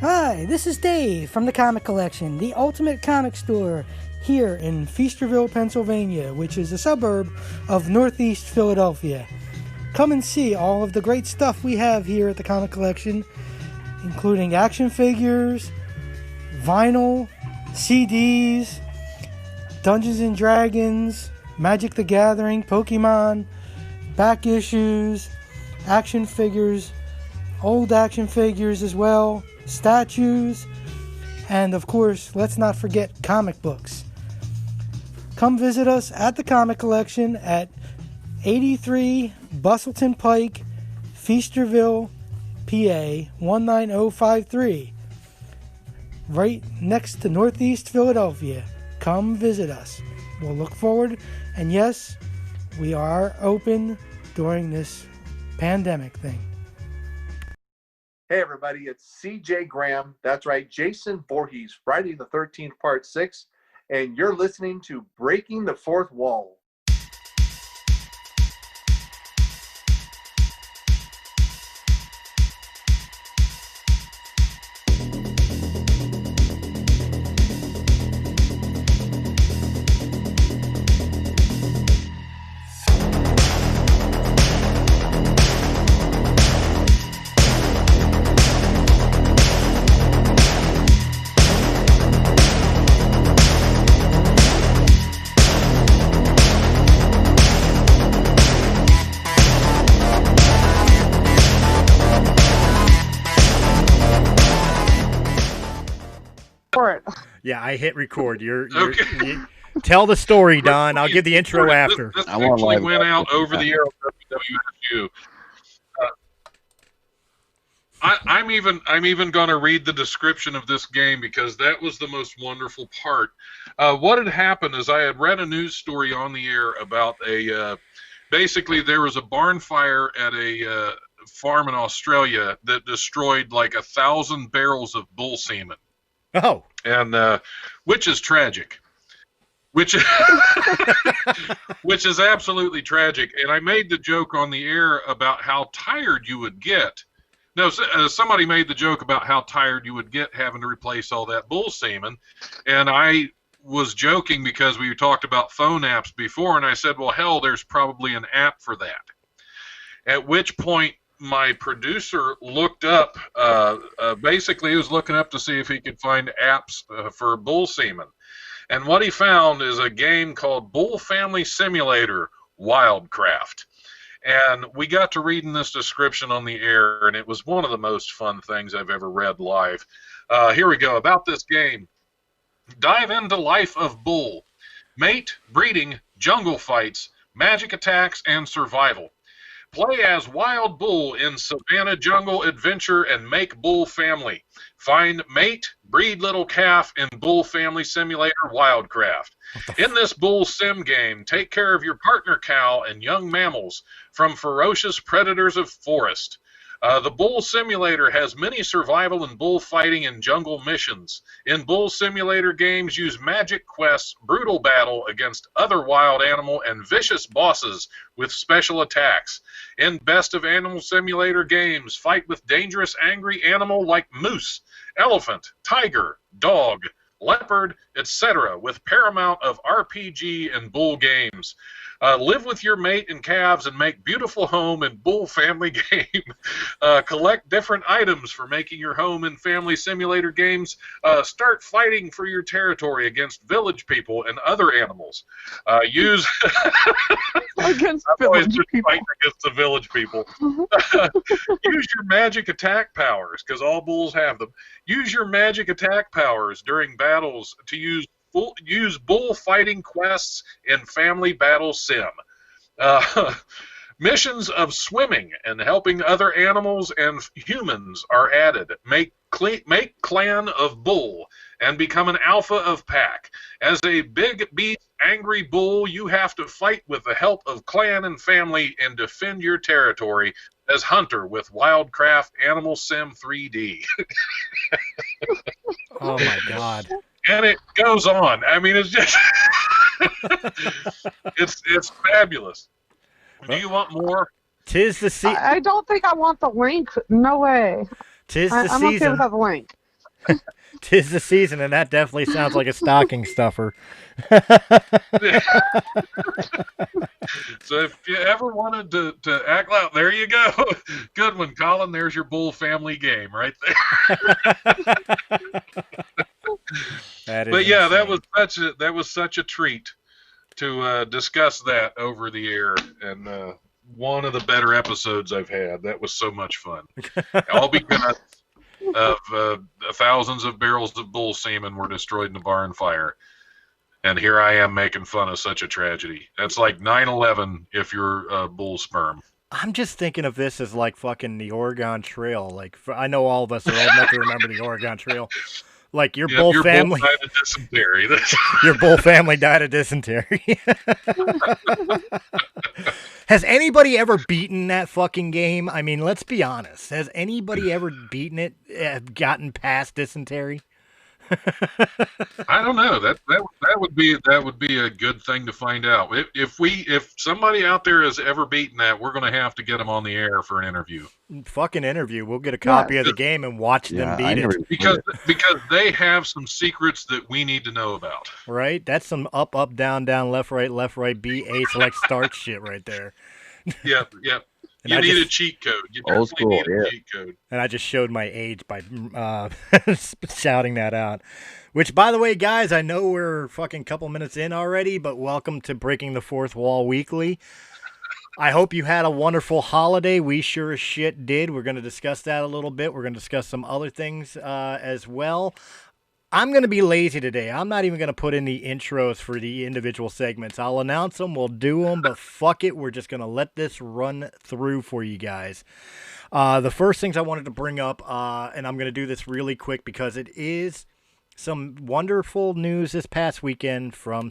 Hi, this is Dave from the Comic Collection, the ultimate comic store here in Feasterville, Pennsylvania, which is a suburb of Northeast Philadelphia. Come and see all of the great stuff we have here at the Comic Collection, including action figures, vinyl, CDs, Dungeons and Dragons, Magic the Gathering, Pokemon, back issues, action figures, old action figures as well, statues, and of course, let's not forget comic books. Come visit us at the Comic Collection at 83 Bustleton Pike, Feasterville, PA 19053, right next to Northeast Philadelphia. Come visit us. We'll look forward, and yes, we are open during this pandemic thing. Hey everybody, it's CJ Graham. That's right, Jason Voorhees, Friday the 13th, Part 6, and you're listening to Breaking the Fourth Wall. Yeah, I hit record. You're okay. Tell the story, Don. I'll give the intro after. This actually went out over the air on WWSU. I'm even going to read the description of this game because that was the most wonderful part. What had happened is I had read a news story on the air about basically there was a barn fire at a farm in Australia that destroyed like 1,000 barrels of bull semen. Oh, and which is tragic, which is absolutely tragic. And I made the joke on the air about how tired you would get. No, somebody made the joke about how tired you would get having to replace all that bull semen, and I was joking because we talked about phone apps before, and I said, well, hell, there's probably an app for that. At which point, my producer looked up, basically he was looking up to see if he could find apps for bull semen. And what he found is a game called Bull Family Simulator Wildcraft. And we got to reading this description on the air, and it was one of the most fun things I've ever read live. Here we go. About this game. Dive into life of bull. Mate, breeding, jungle fights, magic attacks, and survival. Play as Wild Bull in Savannah Jungle Adventure and make bull family. Find mate, breed little calf in Bull Family Simulator Wildcraft. In this bull sim game, take care of your partner cow and young mammals from ferocious predators of forest. The Bull Simulator has many survival and bullfighting and jungle missions. In Bull Simulator games, use magic quests, brutal battle against other wild animal, and vicious bosses with special attacks. In Best of Animal Simulator games, fight with dangerous, angry animal like moose, elephant, tiger, dog, leopard, etc. with paramount of RPG and bull games. Live with your mate and calves and make beautiful home in Bull Family game. Collect different items for making your home in Family Simulator games. Start fighting for your territory against village people and other animals. Use against village people. Fighting against the village people. Use your magic attack powers, because all bulls have them. Use your magic attack powers during battles to use bullfighting quests in Family Battle Sim. Missions of swimming and helping other animals and humans are added. Make clan of bull and become an alpha of pack. As a big beast, angry bull, you have to fight with the help of clan and family and defend your territory as hunter with Wildcraft Animal Sim 3D. Oh my God. And it goes on. I mean, it's just it's fabulous. Do you want more? 'Tis the season. I don't think I want the link. No way. I'm okay season. without the link. 'Tis the season, and that definitely sounds like a stocking stuffer. So if you ever wanted to act loud, there you go. Good one, Colin. There's your bull family game right there. But yeah, insane. that was such a treat to discuss that over the air, and one of the better episodes I've had. That was so much fun. All because of thousands of barrels of bull semen were destroyed in a barn fire. And here I am making fun of such a tragedy. That's like 9/11 if you're bull sperm. I'm just thinking of this as like fucking the Oregon Trail. Like, I know all of us are old enough to remember the Oregon Trail. Like your bull family. Bull died of dysentery. Your bull family died of dysentery. Has anybody ever beaten that fucking game? I mean, let's be honest. Has anybody ever beaten it, gotten past dysentery? I don't know. That would be a good thing to find out. If somebody out there has ever beaten that, we're going to have to get them on the air for an interview. Fucking interview. We'll get a copy of the game and watch them beat it. Because they have some secrets that we need to know about. Right? That's some up, down, left, right, B, A, select, start shit right there. Yep. You need a cheat code. You definitely need a cheat code. And I just showed my age by shouting that out. Which, by the way, guys, I know we're fucking couple minutes in already, but welcome to Breaking the Fourth Wall Weekly. I hope you had a wonderful holiday. We sure as shit did. We're going to discuss that a little bit. We're going to discuss some other things as well. I'm going to be lazy today. I'm not even going to put in the intros for the individual segments. I'll announce them. We'll do them, but fuck it. We're just going to let this run through for you guys. The first things I wanted to bring up, and I'm going to do this really quick because it is some wonderful news this past weekend from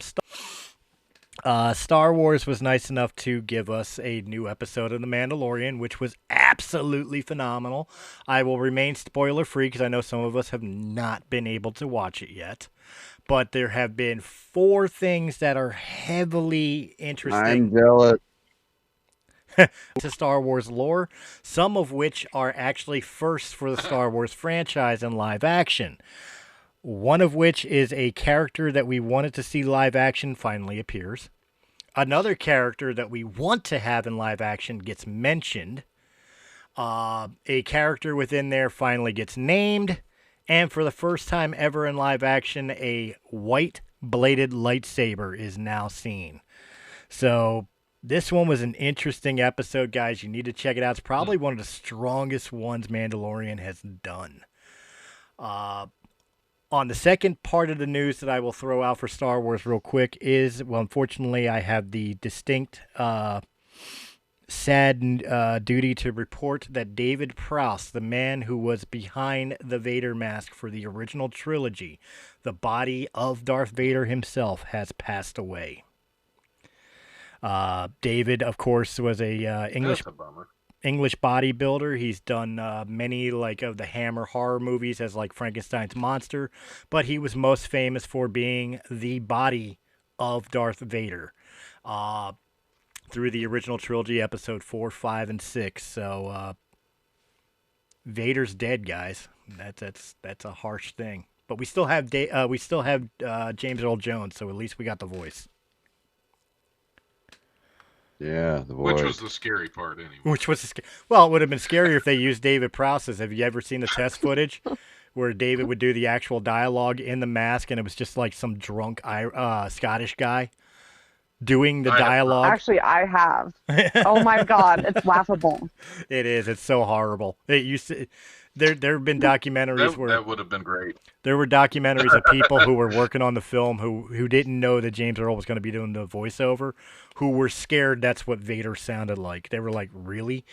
Star Wars was nice enough to give us a new episode of The Mandalorian, which was absolutely phenomenal. I will remain spoiler-free because I know some of us have not been able to watch it yet. But there have been 4 things that are heavily interesting. I'm jealous. To Star Wars lore, some of which are actually firsts for the Star Wars franchise in live action. One of which is a character that we wanted to see live action finally appears. Another character that we want to have in live action gets mentioned. A character within there finally gets named. And for the first time ever in live action, a white-bladed lightsaber is now seen. So this one was an interesting episode, guys. You need to check it out. It's probably one of the strongest ones Mandalorian has done. On the second part of the news that I will throw out for Star Wars real quick is, well, unfortunately, I have the distinct, sad duty to report that David Prowse, the man who was behind the Vader mask for the original trilogy, the body of Darth Vader himself, has passed away. David, of course, was a English bodybuilder. He's done many of the Hammer horror movies as like Frankenstein's monster, but he was most famous for being the body of Darth Vader through the original trilogy, episode 4, 5, and 6. So Vader's dead, guys. That's a harsh thing. But we still have James Earl Jones, so at least we got the voice. Yeah, the voice. Which was the scary part, anyway. Well, it would have been scarier if they used David Prowse's. Have you ever seen the test footage where David would do the actual dialogue in the mask, and it was just like some drunk Scottish guy doing the dialogue? Actually, I have. Oh my God, it's laughable. It is. It's so horrible. It used to. There have been documentaries where that would have been great. There were documentaries of people who were working on the film who didn't know that James Earl was going to be doing the voiceover, who were scared that's what Vader sounded like. They were like, really?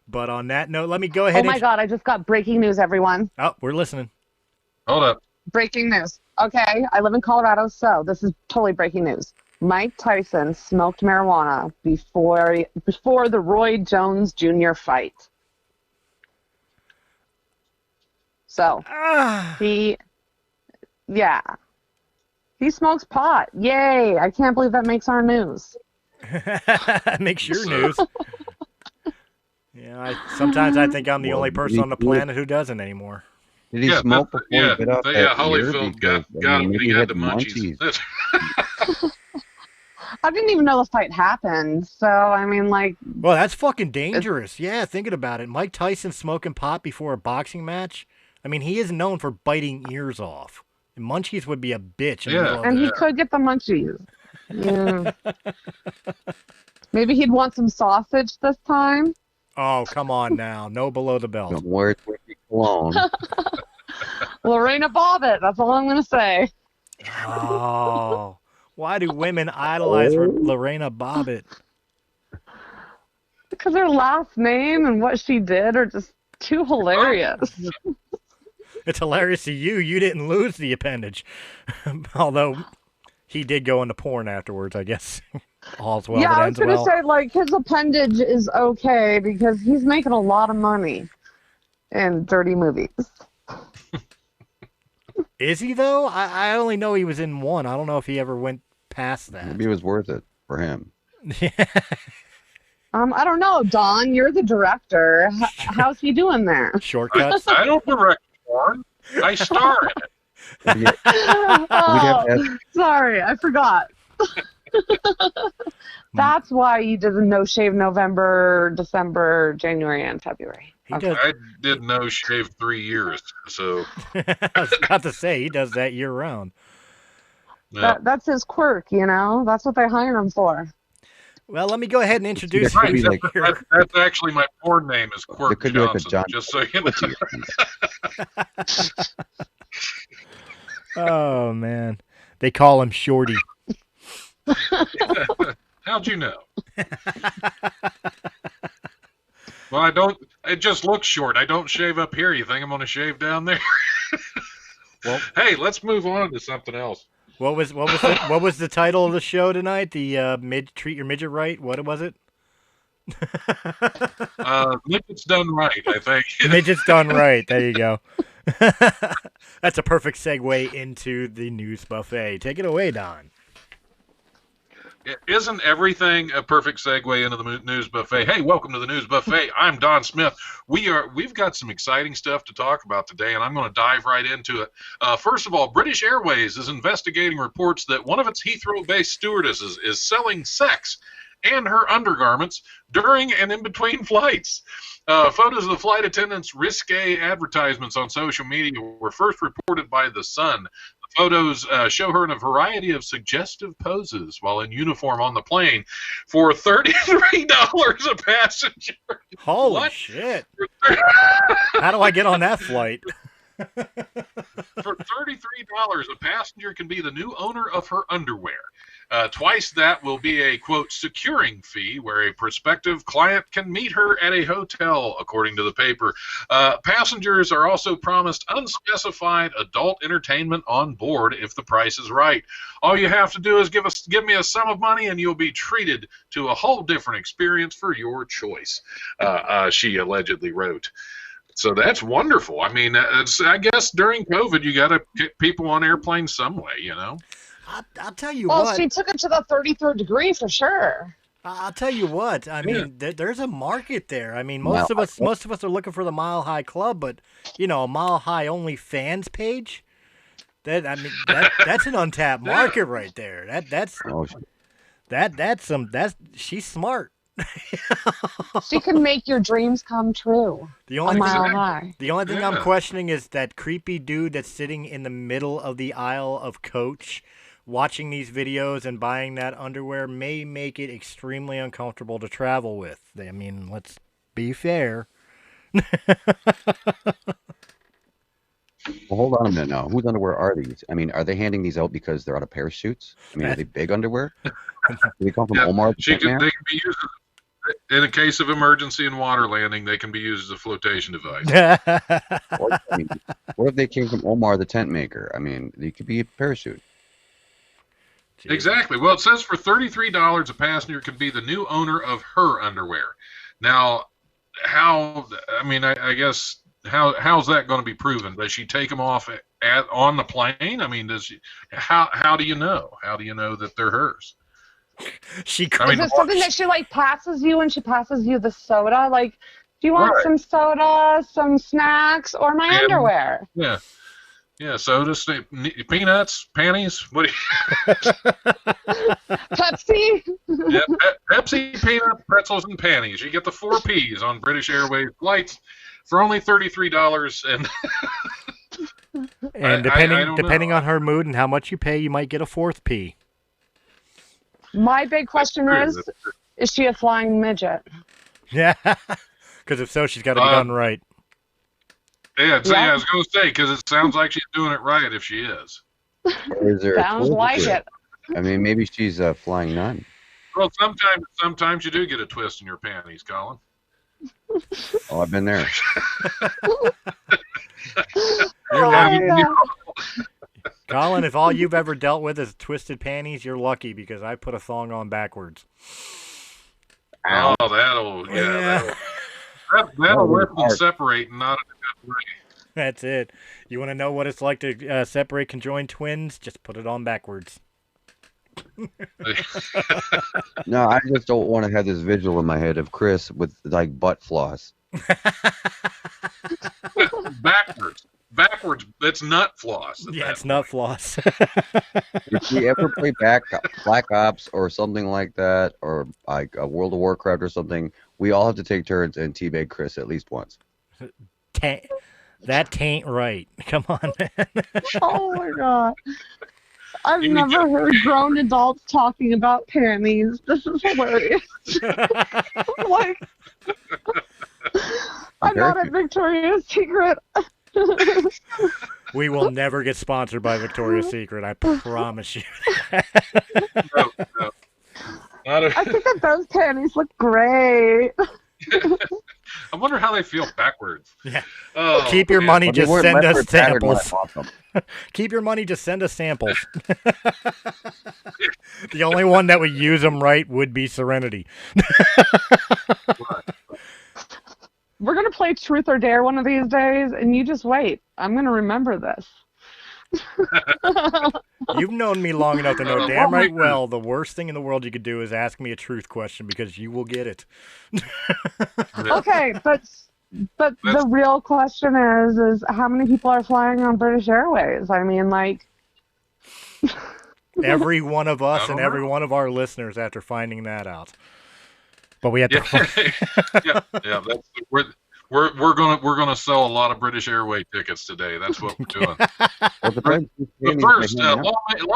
But on that note, let me go ahead. Oh my God, I just got breaking news, everyone. Oh, we're listening. Hold up. Breaking news. Okay, I live in Colorado, so this is totally breaking news. Mike Tyson smoked marijuana before the Roy Jones Jr. fight. So, he smokes pot. Yay! I can't believe that makes our news. Makes your news. Yeah, sometimes I think I'm the only person on the planet who doesn't anymore. Did he smoke before he bit off that ear? Holyfield got him when he had the munchies. I didn't even know the fight happened. So, I mean, like... Well, that's fucking dangerous. Yeah, thinking about it. Mike Tyson smoking pot before a boxing match. I mean, he is known for biting ears off. And munchies would be a bitch. And he could get the munchies. Yeah. Maybe he'd want some sausage this time. Oh, come on now. No below the belt. Where's cologne? Lorena Bobbitt. That's all I'm going to say. Oh. Why do women idolize Lorena Bobbitt? Because her last name and what she did are just too hilarious. It's hilarious to you. You didn't lose the appendage. Although he did go into porn afterwards, I guess. All's well. Yeah, I was going to say, like, his appendage is okay because he's making a lot of money in dirty movies. Is he, though? I only know he was in one. I don't know if he ever went past that. Maybe it was worth it for him. I don't know, Don. You're the director. How's he doing there? Shortcuts? I don't direct porn. I star in it. Sorry, I forgot. That's why you did the no shave November, December, January, and February. I did no shave 3 years, so. I was about to say, he does that year round. Yeah. That's his quirk, you know? That's what they hire him for. Well, let me go ahead and introduce Right, you. that's actually my porn name is Quirk Johnson, just so you know. Oh, man. They call him Shorty. How'd you know? Well, it just looks short. I don't shave up here. You think I'm going to shave down there? Well, hey, let's move on to something else. What was the title of the show tonight? The Treat Your Midget Right? What was it? Midget's Done Right, I think. Midget's Done Right. There you go. That's a perfect segue into the news buffet. Take it away, Don. Isn't everything a perfect segue into the news buffet? Hey, welcome to the news buffet. I'm Don Smith. We've got some exciting stuff to talk about today, and I'm going to dive right into it. First of all, British Airways is investigating reports that one of its Heathrow-based stewardesses is selling sex and her undergarments during and in between flights. Photos of the flight attendants' risque advertisements on social media were first reported by The Sun. The photos show her in a variety of suggestive poses while in uniform on the plane for $33 a passenger. Holy shit. How do I get on that flight? For $33, a passenger can be the new owner of her underwear. Twice that will be a, quote, securing fee where a prospective client can meet her at a hotel, according to the paper. Passengers are also promised unspecified adult entertainment on board if the price is right. All you have to do is give me a sum of money and you'll be treated to a whole different experience for your choice, she allegedly wrote. So that's wonderful. I mean, I guess during COVID, you got to get people on airplanes some way, you know? I'll tell you what. Well, she took it to the 33rd degree for sure. I'll tell you what. I mean, there's a market there. I mean, most of us are looking for the Mile High Club, but a Mile High Only fans page. That's an untapped market right there. She's smart. She can make your dreams come true. The only thing I'm questioning is that creepy dude that's sitting in the middle of the aisle of Coach watching these videos and buying that underwear may make it extremely uncomfortable to travel with. I mean, let's be fair. Well, hold on a minute now. Whose underwear are these? I mean, are they handing these out because they're out of parachutes? I mean, are they big underwear? Do they come from Omar? They can be used in a case of emergency and water landing. They can be used as a flotation device. What if they came from Omar, the tent maker? I mean, they could be a parachute. Jeez. Exactly. Well, it says for $33, a passenger can be the new owner of her underwear. Now, how's that going to be proven? Does she take them off on the plane? I mean, how do you know? How do you know that they're hers? Is it something that she passes you when she passes you the soda? Like, Do you want Right. some soda, some snacks, or my And- underwear? Yeah. Yeah, soda, peanuts, panties. What do you, Pepsi? yeah, Pepsi, peanuts, pretzels, and panties. You get the 4 Ps on British Airways flights for only $33. And I depending know. on her mood and how much you pay, you might get a 4th P. My big question is she a flying midget? Yeah, because if so, she's got to be done right. Yeah, so, Yeah. yeah, I was going to say, because it sounds like she's doing it right if she is. Is there a Sounds twist like to it. I mean, maybe she's a flying nun. Well, sometimes you do get a twist in your panties, Colin. Oh, I've been there. You're Oh, lucky. yeah. Colin, if all you've ever dealt with is twisted panties, you're lucky because I put a thong on backwards. Oh, that'll rip and separate, and not in a good way. That's it. You want to know what it's like to separate conjoined twins? Just put it on backwards. No, I just don't want to have this visual in my head of Chris with like butt floss. Backwards. That's nut floss. Yeah, it's nut floss. If we ever play Black Ops or something like that, or like a World of Warcraft or something, we all have to take turns and teabag Chris at least once. That tain't right. Come on, man. Oh my god. I've never heard grown adults talking about panties. This is hilarious. Like, I'm not at Victoria's Secret. We will never get sponsored by Victoria's Secret. I promise you. No. I think that those panties look great. I wonder how they feel backwards. Yeah. Oh, Keep your man. money. Well, they Just weren't send us leopard pattern when I samples. bought them. Keep your money. Just send us samples. The only one that would use them right would be Sirenity. We're going to play Truth or Dare one of these days, and you just wait. I'm going to remember this. You've known me long enough to know damn right well the worst thing in the world you could do is ask me a truth question because you will get it. Okay, but the real question is how many people are flying on British Airways? I mean, like... Every one of us I don't and every know. one of our listeners after finding that out. But we had to. Yeah. We're gonna sell a lot of British Airways tickets today. That's what we're doing. Well, depends who's But standing first, behind them.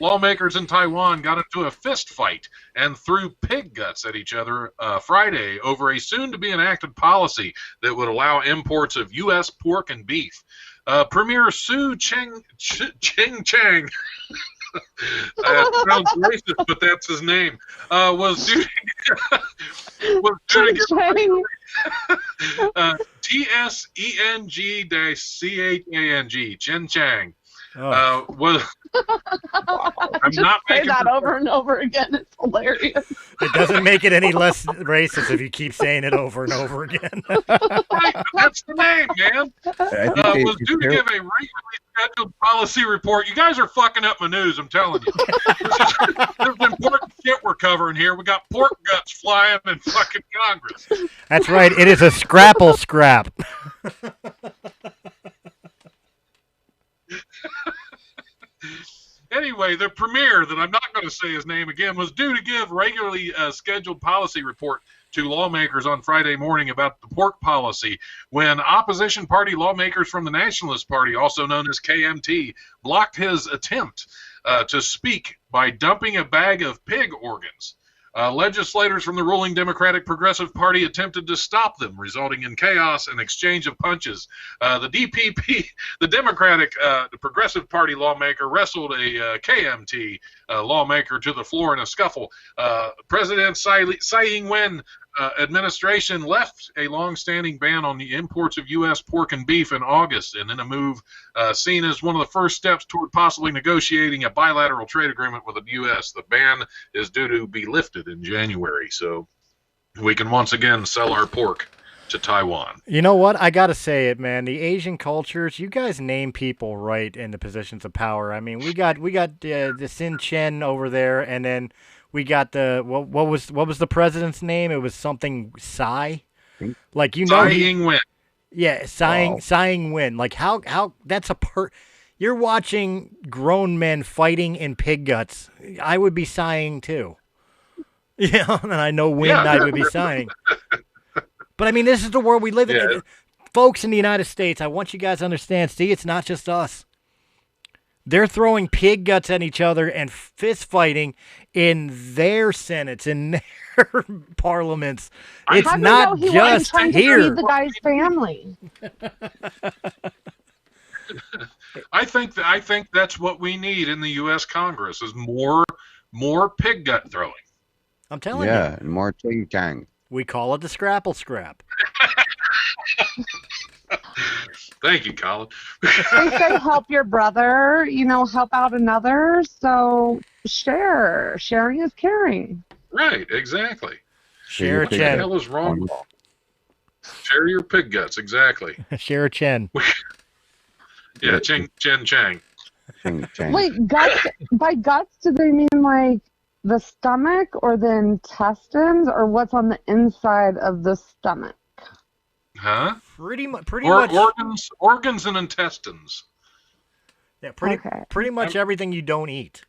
lawmakers in Taiwan got into a fist fight and threw pig guts at each other Friday over a soon-to-be-enacted policy that would allow imports of U.S. pork and beef. Premier Su Ching Chang, sounds racist, but that's his name, was due to get TSENG-CHANG, Chen Chang. Was I'm Just not say making that over and over again. It's hilarious. It doesn't make it any less racist if you keep saying it over and over again. right, that's the name, man. I think they- Was due to give a regularly scheduled policy report. You guys are fucking up my news, I'm telling you. There's important shit we're covering here. We got pork guts flying in fucking Congress. That's right. It is a scrapple scrap. Anyway, the premier, that I'm not going to say his name again, was due to give regularly scheduled policy report to lawmakers on Friday morning about the pork policy when opposition party lawmakers from the Nationalist Party, also known as KMT, blocked his attempt to speak by dumping a bag of pig organs. Legislators from the ruling Democratic Progressive Party attempted to stop them, resulting in chaos and exchange of punches. The DPP, the Democratic the Progressive Party lawmaker, wrestled a KMT lawmaker to the floor in a scuffle. President Tsai Ing-wen administration left a long-standing ban on the imports of U.S. pork and beef in August, and in a move seen as one of the first steps toward possibly negotiating a bilateral trade agreement with the U.S. The ban is due to be lifted in January, so we can once again sell our pork to Taiwan. You know what? I got to say it, man. The Asian cultures, you guys name people right in the positions of power. I mean, we got the Sin Chen over there, and then we got the what was the president's name? It was something Tsai. Like, you know, Sighing win. yeah, sighing win. Like, how that's you're watching grown men fighting in pig guts. I would be sighing too. Yeah, and I know win, I would be sighing. But I mean, this is the world we live in. Yeah. Folks in the United States, I want you guys to understand, see, it's not just us. They're throwing pig guts at each other and fist fighting in their senates, in their parliaments. It's How do not you know he wasn't just trying to here. feed the guy's family? I think that's what we need in the U.S. Congress is more pig gut throwing. I'm telling you. Yeah, and more ching chang. We call it the scrapple scrap. Thank you, Colin. They say help your brother, help out another. So sharing is caring. Right, exactly. Share a What the chen. hell is wrong? Share your pig guts, exactly. Share a chen. Yeah, ching, chen, chang. Ching chang. Wait, guts? By guts, do they mean like the stomach or the intestines or what's on the inside of the stomach? Huh? Pretty much. Organs and intestines. Yeah, Okay. pretty much everything you don't eat.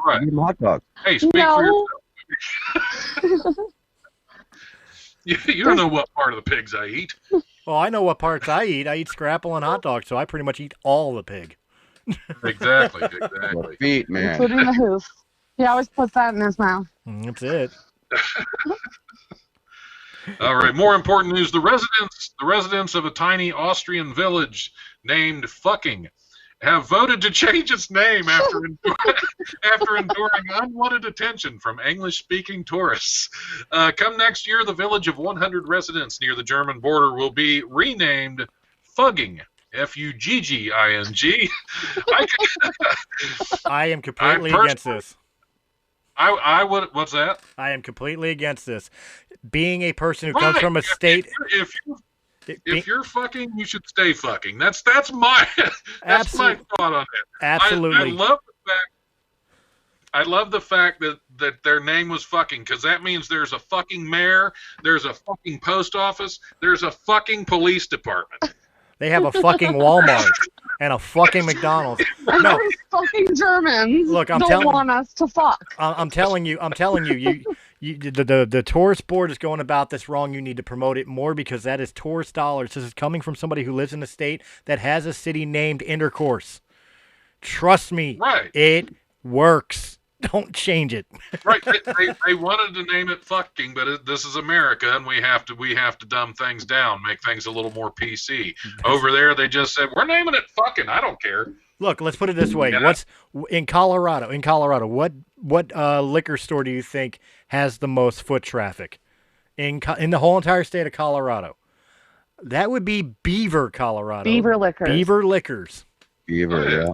Right. Eat hot dog. Hey, speak for yourself. You don't know what part of the pigs I eat. Well, I know what parts I eat. I eat scrapple and hot dogs, so I pretty much eat all the pig. Exactly. Your feet, man. Including the hoof. He always puts that in his mouth. That's it. All right. More important news: the residents of a tiny Austrian village named Fucking have voted to change its name after enduring unwanted attention from English-speaking tourists. Come next year, the village of 100 residents near the German border will be renamed Fugging. Fugging. I am completely against this. I would. What's that? I am completely against this. Being a person who comes from a state, if you're fucking, you should stay fucking. That's my my thought on it. Absolutely. I love the fact that their name was fucking, because that means there's a fucking mayor, there's a fucking post office, there's a fucking police department. They have a fucking Walmart and a fucking McDonald's. And No, those fucking Germans Look, don't want us to fuck. I'm telling you, the tourist board is going about this wrong. You need to promote it more because that is tourist dollars. This is coming from somebody who lives in a state that has a city named Intercourse. Trust me, Right. It works. Don't change it. Right. They wanted to name it fucking, but this is America, and we have to dumb things down, make things a little more PC. Over there, they just said, we're naming it fucking. I don't care. Look, let's put it this way. Yeah. What's in Colorado? What liquor store do you think has the most foot traffic in the whole entire state of Colorado? That would be Beaver, Colorado. Beaver Liquors. Beaver Liquors. Beaver, yeah.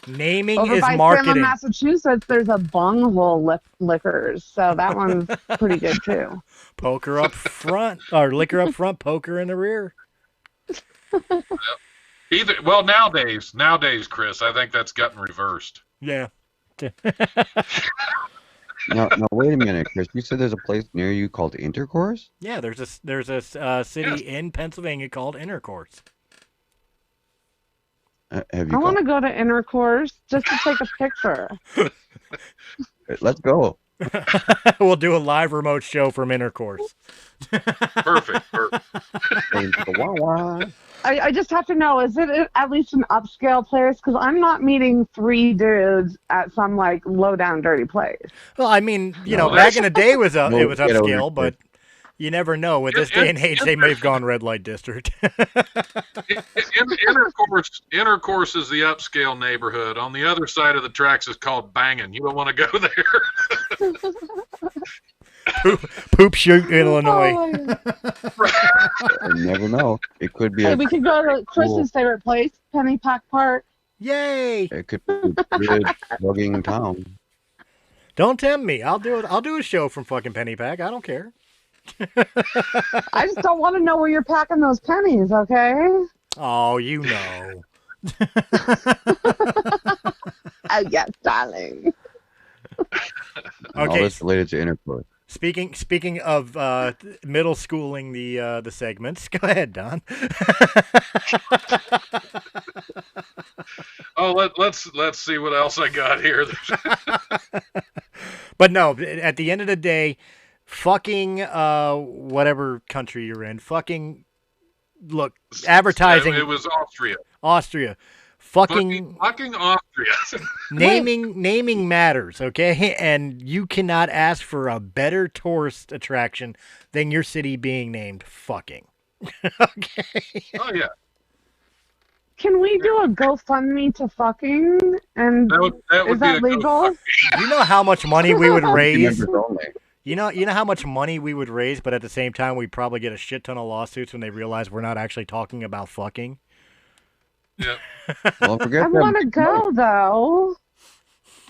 Naming Over is by marketing. Salem, Massachusetts, there's a bunghole liquors, so that one's pretty good too. Poker up front, or liquor up front, poker in the rear. Nowadays, Chris, I think that's gotten reversed. Yeah. Now, wait a minute, Chris. You said there's a place near you called Intercourse? Yeah, there's a city in Pennsylvania called Intercourse. Have you? I want to go to Intercourse just to take a picture. Let's go. We'll do a live remote show from Intercourse. Perfect. I just have to know, is it at least an upscale place? Because I'm not meeting 3 dudes at some like low down dirty place. Well, I mean, No, back in the day it was No, upscale, but you never know. With this day and age, they may have gone red light district. Intercourse is the upscale neighborhood. On the other side of the tracks is called Bangin'. You don't want to go there. Poop shoot, Illinois. I never know. It could be. Hey, we could go to Chris's favorite place, Pennypack Park. Yay! It could be a good bugging town. Don't tempt me. I'll do it. I'll do a show from fucking Pennypack. I don't care. I just don't want to know where you're packing those pennies, okay? Oh, you know. Yes, darling. All Okay. this related to Intercourse. Speaking of middle schooling the segments, go ahead, Don. Oh, let's see what else I got here. But no, at the end of the day, fucking whatever country you're in, fucking look, advertising. It was Austria. Austria. Fucking Austria. naming matters, okay? And you cannot ask for a better tourist attraction than your city being named fucking. Okay. Oh yeah. Can we do a GoFundMe to fucking? And that would is that legal? You know how much money we would raise? Members only. You know how much money we would raise, but at the same time we'd probably get a shit ton of lawsuits when they realize we're not actually talking about fucking. Yeah. Well, forget I want to go though.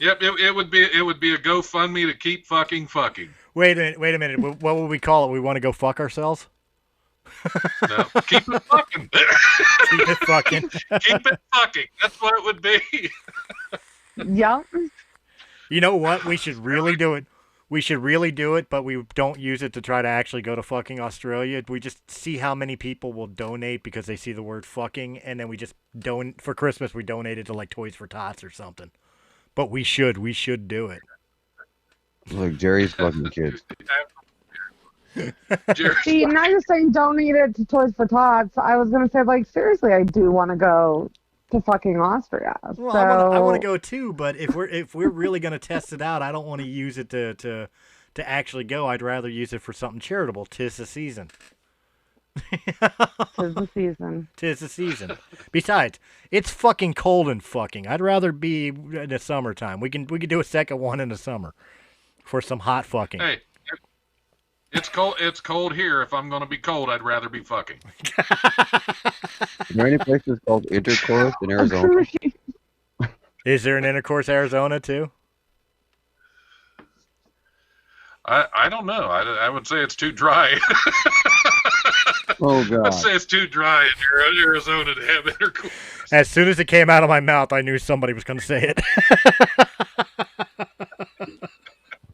Yep. It would be a GoFundMe to keep fucking. Wait a minute. What would we call it? We want to go fuck ourselves? No, keep it fucking. Keep it fucking. Keep it fucking. That's what it would be. Yep. You know what? We should really do it. We should really do it, but we don't use it to try to actually go to fucking Australia. We just see how many people will donate because they see the word fucking, and then we just for Christmas we donate it to like Toys for Tots or something. But we should do it. Look, Jerry's fucking kids. See, now you're saying donate it to Toys for Tots. I was gonna say, like, seriously, I do want to go to fucking Austria. Well, so... I want to go too, but if we're really gonna test it out, I don't want to use it to actually go. I'd rather use it for something charitable. 'Tis the season. 'Tis the season. 'Tis the season. Besides, it's fucking cold and fucking. I'd rather be in the summertime. We can do a second one in the summer for some hot fucking. Hey, it's cold. It's cold here. If I'm gonna be cold, I'd rather be fucking. Is there any places called Intercourse in Arizona? Is there an Intercourse Arizona too? I don't know. I would say it's too dry. Oh God! I'd say it's too dry in Arizona to have intercourse. As soon as it came out of my mouth, I knew somebody was going to say it.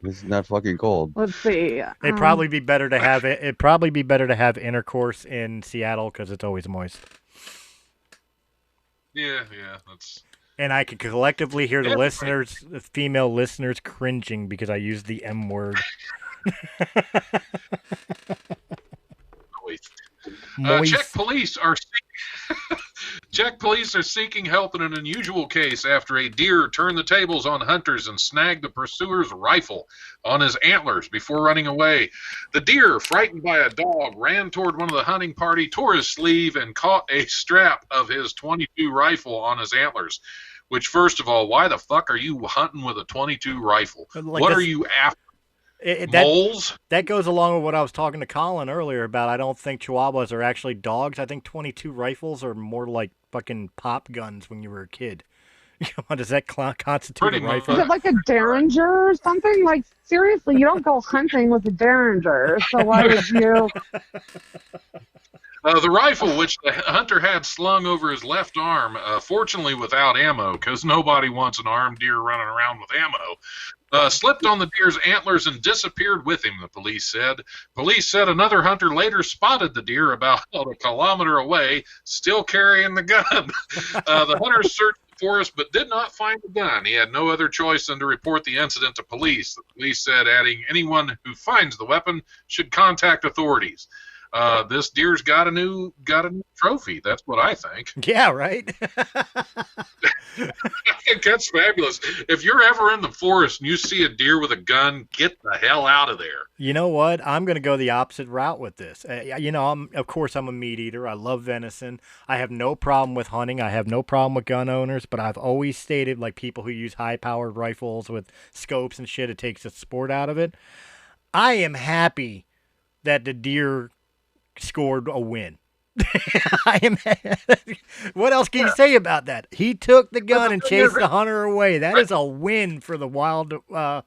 This is not fucking cold. Let's see. It'd probably be better to have it. It'd probably be better to have intercourse in Seattle because it's always moist. Yeah, that's. And I could collectively hear the Right. the female listeners cringing because I used the M word. Moist. Czech police are seeking help in an unusual case after a deer turned the tables on hunters and snagged the pursuer's rifle on his antlers before running away. The deer, frightened by a dog, ran toward one of the hunting party, tore his sleeve, and caught a strap of his .22 rifle on his antlers. Which, first of all, why the fuck are you hunting with a .22 rifle? Like what this- are you after? That Moles? goes along with what I was talking to Colin earlier about. I don't think Chihuahuas are actually dogs. I think .22 rifles are more like fucking pop guns when you were a kid. Does that constitute Pretty a much. rifle? Is it like a derringer or something? Like, seriously, you don't go hunting with a derringer, so why would you? The rifle, which the hunter had slung over his left arm, fortunately without ammo, because nobody wants an armed deer running around with ammo, slipped on the deer's antlers and disappeared with him, the police said. Police said another hunter later spotted the deer about a kilometer away, still carrying the gun. The hunter searched the forest but did not find the gun. He had no other choice than to report the incident to police. The police said, adding, anyone who finds the weapon should contact authorities. This deer's got a new trophy. That's what I think. Yeah, right. I think that's fabulous. If you're ever in the forest and you see a deer with a gun, get the hell out of there. You know what? I'm going to go the opposite route with this. Of course, I'm a meat eater. I love venison. I have no problem with hunting. I have no problem with gun owners, but I've always stated, like people who use high-powered rifles with scopes and shit, it takes the sport out of it. I am happy that the deer scored a win. I am. What else can you say about that? He took the gun and chased the hunter away. That is a win for the wildlife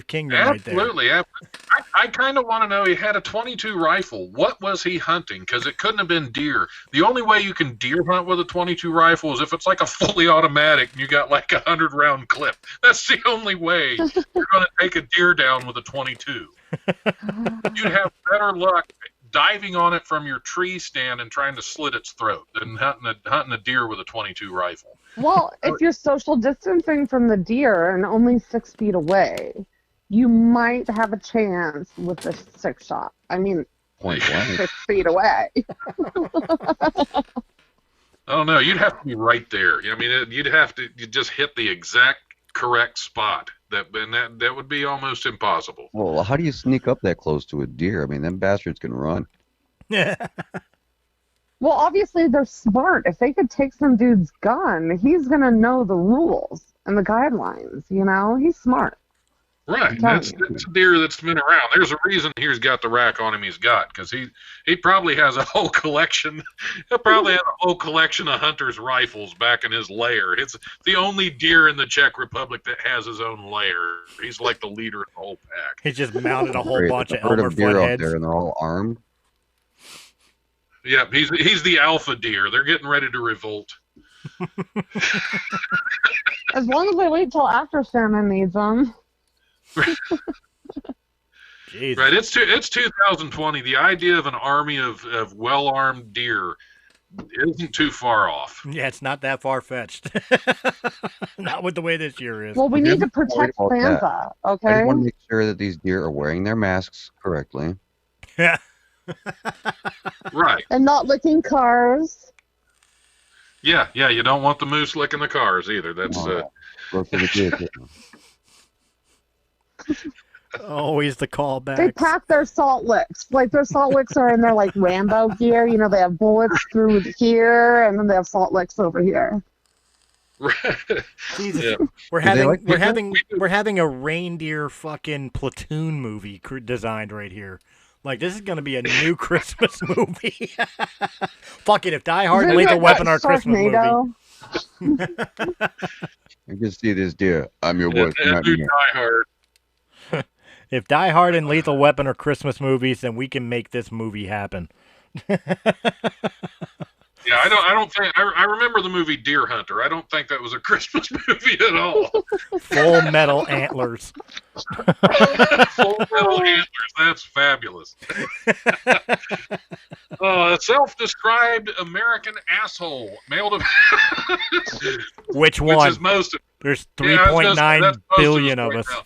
kingdom right there. Absolutely. I I kind of want to know, he had a 22 rifle. What was he hunting? Because it couldn't have been deer. The only way you can deer hunt with a 22 rifle is if it's like a fully automatic and you got like a 100-round clip. That's the only way you're going to take a deer down with a 22. You'd have better luck diving on it from your tree stand and trying to slit its throat than hunting a deer with a 22 rifle. Well, if you're social distancing from the deer and only 6 feet away, you might have a chance with the 6-shot. I mean, Point blank. 6 feet away. I don't know. You'd have to be right there. I mean, you'd just hit the exact correct spot. That would be almost impossible. Well, how do you sneak up that close to a deer? I mean, them bastards can run. Yeah. Well, obviously they're smart. If they could take some dude's gun, he's gonna know the rules and the guidelines. You know, he's smart. Right. That's a deer that's been around. There's a reason he's got the rack on him he's got, because he probably has a whole collection. He'll probably have a whole collection of hunter's rifles back in his lair. It's the only deer in the Czech Republic that has his own lair. He's like the leader of the whole pack. He's just mounted a whole bunch of herd elmer of deer out footheads. there, and they're all armed. Yeah, he's the alpha deer. They're getting ready to revolt. As long as they wait till after Shannon needs them. Jesus. Right, it's 2020. The idea of an army of well-armed deer isn't too far off. Yeah, it's not that far-fetched. Not with the way this year is. Well, we need to protect about that. Santa, I okay? just want to make sure that these deer are wearing their masks correctly. Yeah. Right. And not licking cars. Yeah, you don't want the moose licking the cars either. That's Go for the deer. Always the callback. They pack their salt licks. Like, their salt licks are in their, like, Rambo gear. You know, they have bullets through here, and then they have salt licks over here. Jesus. Yeah. We're Do they having like we're pizza? having we're having a reindeer fucking platoon movie designed right here. Like, this is gonna be a new Christmas movie. Fuck it, if Die Hard and Isn't Lethal it Weapon like are a Christmas movie. Sharknado? I can see this deer. I'm your Yeah, voice. and do Die Hard. If Die Hard and Lethal Weapon are Christmas movies, then we can make this movie happen. Yeah, I don't think I remember the movie Deer Hunter. I don't think that was a Christmas movie at all. Full Metal Antlers. Full Metal Antlers. That's fabulous. A self-described American asshole mailed a Which which one? is most of There's Yeah, 3.9 that's most billion of of us us. right now.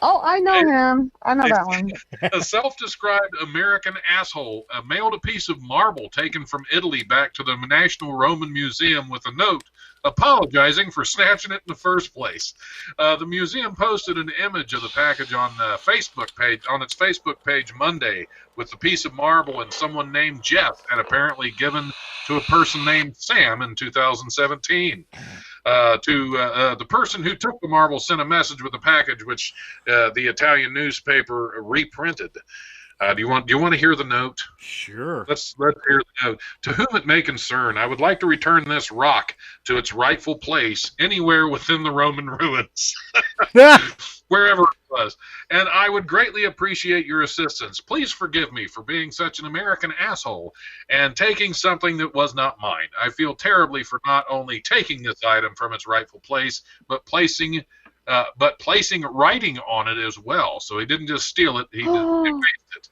Oh, I know him. I know that one. A self-described American asshole mailed a piece of marble taken from Italy back to the National Roman Museum with a note apologizing for snatching it in the first place. The museum posted an image of the package on its Facebook page Monday with the piece of marble and someone named Jeff had apparently given to a person named Sam in 2017. The person who took the marble sent a message with the package, which the Italian newspaper reprinted. Do you want to hear the note? Sure. Let's hear the note. To whom it may concern, I would like to return this rock to its rightful place anywhere within the Roman ruins, wherever it was. And I would greatly appreciate your assistance. Please forgive me for being such an American asshole and taking something that was not mine. I feel terribly for not only taking this item from its rightful place, but placing writing on it as well. So he didn't just steal it, he erased it.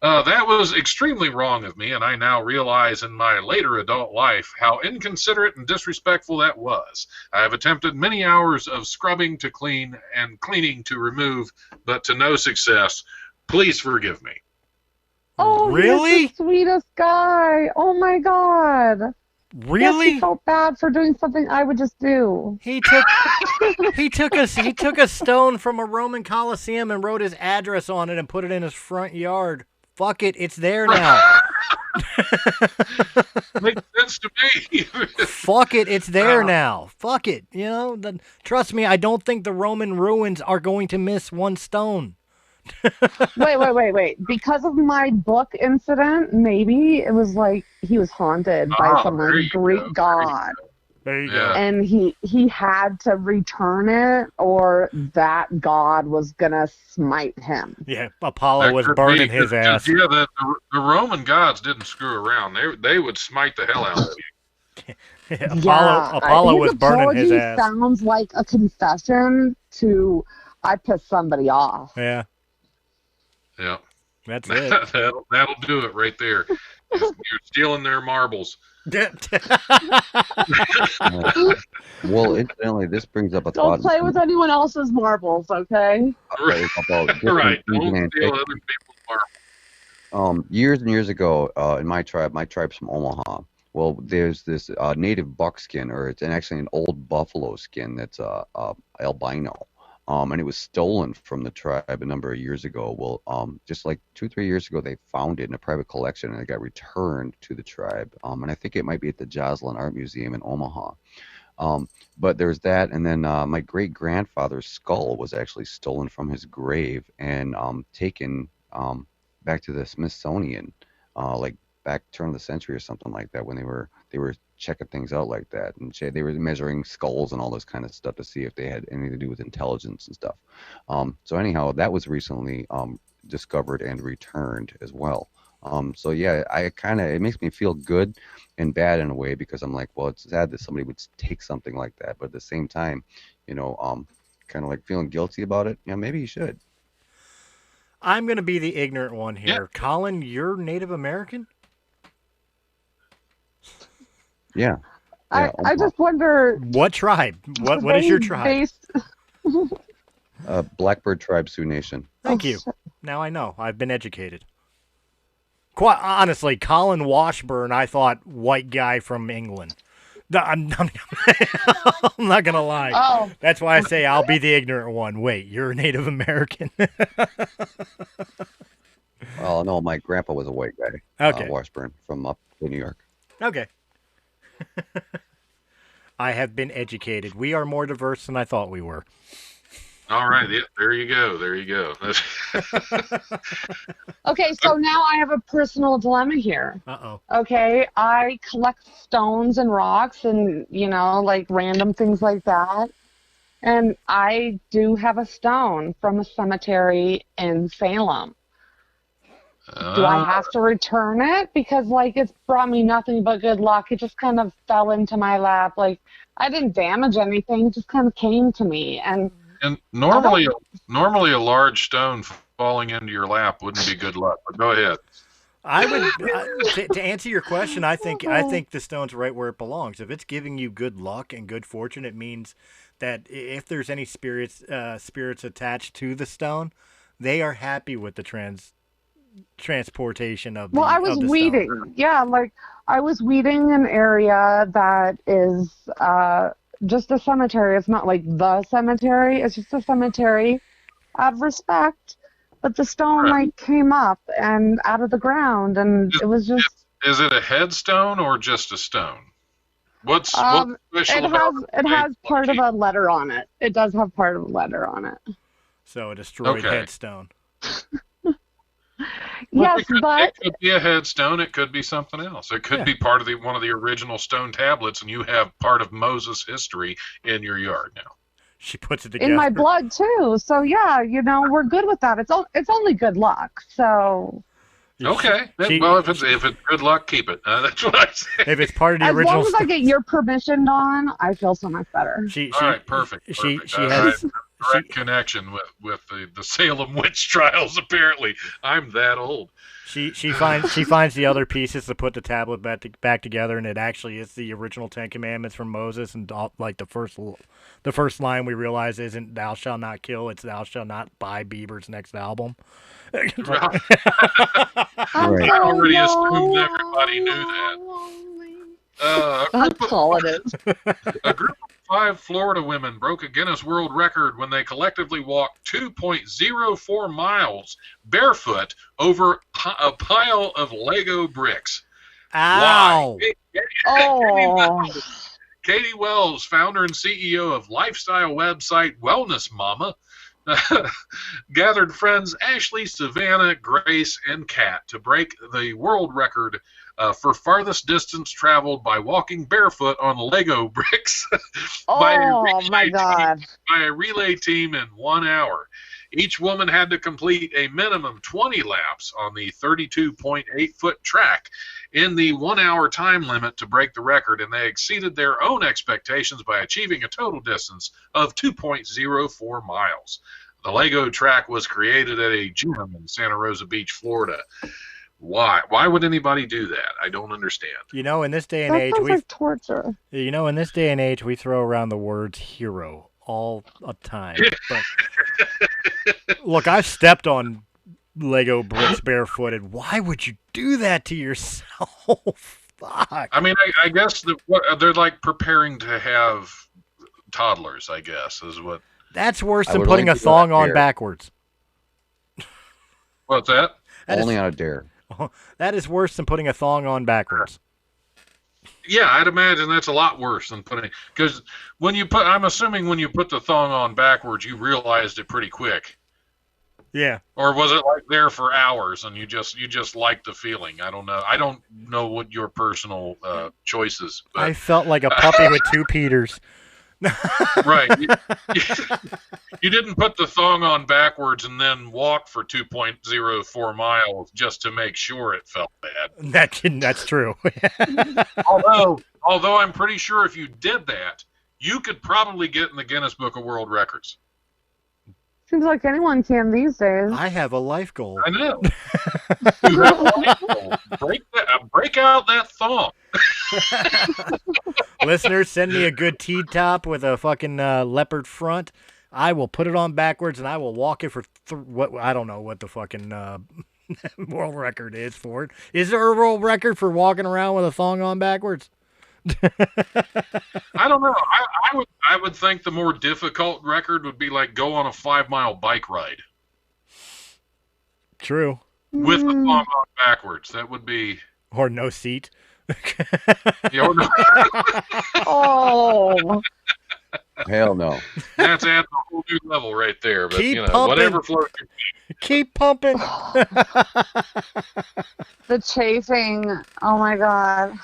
That was extremely wrong of me, and I now realize in my later adult life how inconsiderate and disrespectful that was. I have attempted many hours of scrubbing to clean and cleaning to remove, but to no success. Please forgive me. Oh, Really? he's the sweetest guy. Oh, my God. Really? Yes, he felt bad for doing something I would just do. He took a stone from a Roman Colosseum and wrote his address on it and put it in his front yard. Fuck it, it's there now. Makes sense to me. Fuck it, it's there now. Fuck it, trust me, I don't think the Roman ruins are going to miss one stone. Wait. Because of my book incident, maybe it was like he was haunted by some there you Greek go. god. There you Yeah. go. And he had to return it, or that god was gonna smite him. Yeah, Apollo That was could burning be, his 'cause, ass. yeah, the Roman gods didn't screw around. They would smite the hell out of you. Apollo His was burning his apology ass. sounds like a confession to I pissed somebody off. Yeah, Yeah. that's it. That'll do it right there. You're stealing their marbles. Well, incidentally, this brings up a Don't thought. play with anyone else's marbles, okay? About different Right. things in Don't steal antiquity. other people's marbles. Years and years ago, in my tribe's from Omaha. Well, there's this native buckskin, or it's actually an old buffalo skin that's albino, and it was stolen from the tribe a number of years ago. Well, just like 2-3 years ago, they found it in a private collection, and it got returned to the tribe. And I think it might be at the Joslin Art Museum in Omaha. But there's that, and then my great grandfather's skull was actually stolen from his grave and taken back to the Smithsonian, like back turn of the century or something like that, when they were checking things out like that, and they were measuring skulls and all this kind of stuff to see if they had anything to do with intelligence and stuff. So anyhow, that was recently discovered and returned as well. So yeah, it makes me feel good and bad in a way, because I'm like, well, it's sad that somebody would take something like that, but at the same time, kind of like feeling guilty about it. Yeah, maybe you should. I'm going to be the ignorant one here. Yeah. Colin, you're Native American? Yeah. I just wonder. What tribe? What is your tribe? Blackbird Tribe, Sioux Nation. Thank you. Now I know. I've been educated. Quite honestly, Colin Washburn, I thought white guy from England. I'm not going to lie. Oh. That's why I say I'll be the ignorant one. Wait, you're a Native American? Well, no, my grandpa was a white guy. Okay. Washburn from up in New York. Okay. I have been educated. We are more diverse than I thought we were. All right. Yeah, there you go. There you go. Okay, so now I have a personal dilemma here. Uh-oh. Okay, I collect stones and rocks and, like random things like that. And I do have a stone from a cemetery in Salem. Do I have to return it? Because, it's brought me nothing but good luck. It just kind of fell into my lap. I didn't damage anything. It just kind of came to me. And normally a large stone falling into your lap wouldn't be good luck. But go ahead. I would to answer your question. I think the stone's right where it belongs. If it's giving you good luck and good fortune, it means that if there's any spirits attached to the stone, they are happy with the transportation of the. Well, I was weeding. Stone. Yeah, I was weeding an area that is just a cemetery. It's not like the cemetery. It's just a cemetery of respect. But the stone came up and out of the ground, and it was just. Is it a headstone or just a stone? What's special about it? It has part of a letter on it. It does have part of a letter on it. So a destroyed headstone. Yes, but it could be a headstone. It could be something else. It could be part of one of the original stone tablets, and you have part of Moses' history in your yard now. She puts it together. In my blood too. So yeah, we're good with that. It's only good luck. So. Okay. Well, if it's good luck, keep it. That's what I say. If it's part of the original. As long as I get your permission, Dawn, I feel so much better. All right, perfect. She has direct connection with the Salem witch trials. Apparently, I'm that old. She finds the other pieces to put the tablet back together, and it actually is the original 10 Commandments from Moses. And the first line we realize isn't "Thou shalt not kill," it's "Thou shalt not buy Bieber's next album." I already assumed everybody knew that. That's all it is. A group of 5 Florida women broke a Guinness World Record when they collectively walked 2.04 miles barefoot over a pile of Lego bricks. Ow! Why? Katie Wells, founder and CEO of lifestyle website Wellness Mama, gathered friends Ashley, Savannah, Grace, and Kat to break the world record for farthest distance traveled by walking barefoot on Lego bricks by Oh my God. by a relay team in 1 hour. Each woman had to complete a minimum 20 laps on the 32.8-foot track in the 1 hour time limit to break the record, and they exceeded their own expectations by achieving a total distance of 2.04 miles. The Lego track was created at a gym in Santa Rosa Beach, Florida. Why? Why would anybody do that? I don't understand. You know, in this day and That age, sounds like torture. you know, in this day and age, we throw around the words hero all the time. But look, I've stepped on Lego bricks barefooted. Why would you do that to yourself? Fuck. I mean, I guess they're like preparing to have toddlers, I guess, is what. That's worse I than would putting only a do that thong on dare. backwards. What's that? Only on a dare. That is worse than putting a thong on backwards. Yeah, I'd imagine that's a lot worse than putting, because I'm assuming when you put the thong on backwards, you realized it pretty quick. Yeah. Or was it like there for hours and you just liked the feeling? I don't know. I don't know what your personal choices. But, I felt like a puppy with two Peters. right. You didn't put the thong on backwards and then walk for 2.04 miles just to make sure it felt bad. That's true. Although I'm pretty sure if you did that, you could probably get in the Guinness Book of World Records. Seems like anyone can these days. I have a life goal. I know. You have a life goal. Break out that thong. Listeners, send me a good T-top with a fucking leopard front. I will put it on backwards and I will walk it for what I don't know what the fucking world record is for it. Is there a world record for walking around with a thong on backwards? I don't know. I would think the more difficult record would be like go on a 5-mile bike ride True. with the thong on backwards. That would be Or no seat. Oh. Hell no. That's at a whole new level right there. But Keep you know, pumping. whatever floats your boat. Keep pumping. The chafing. Oh my God.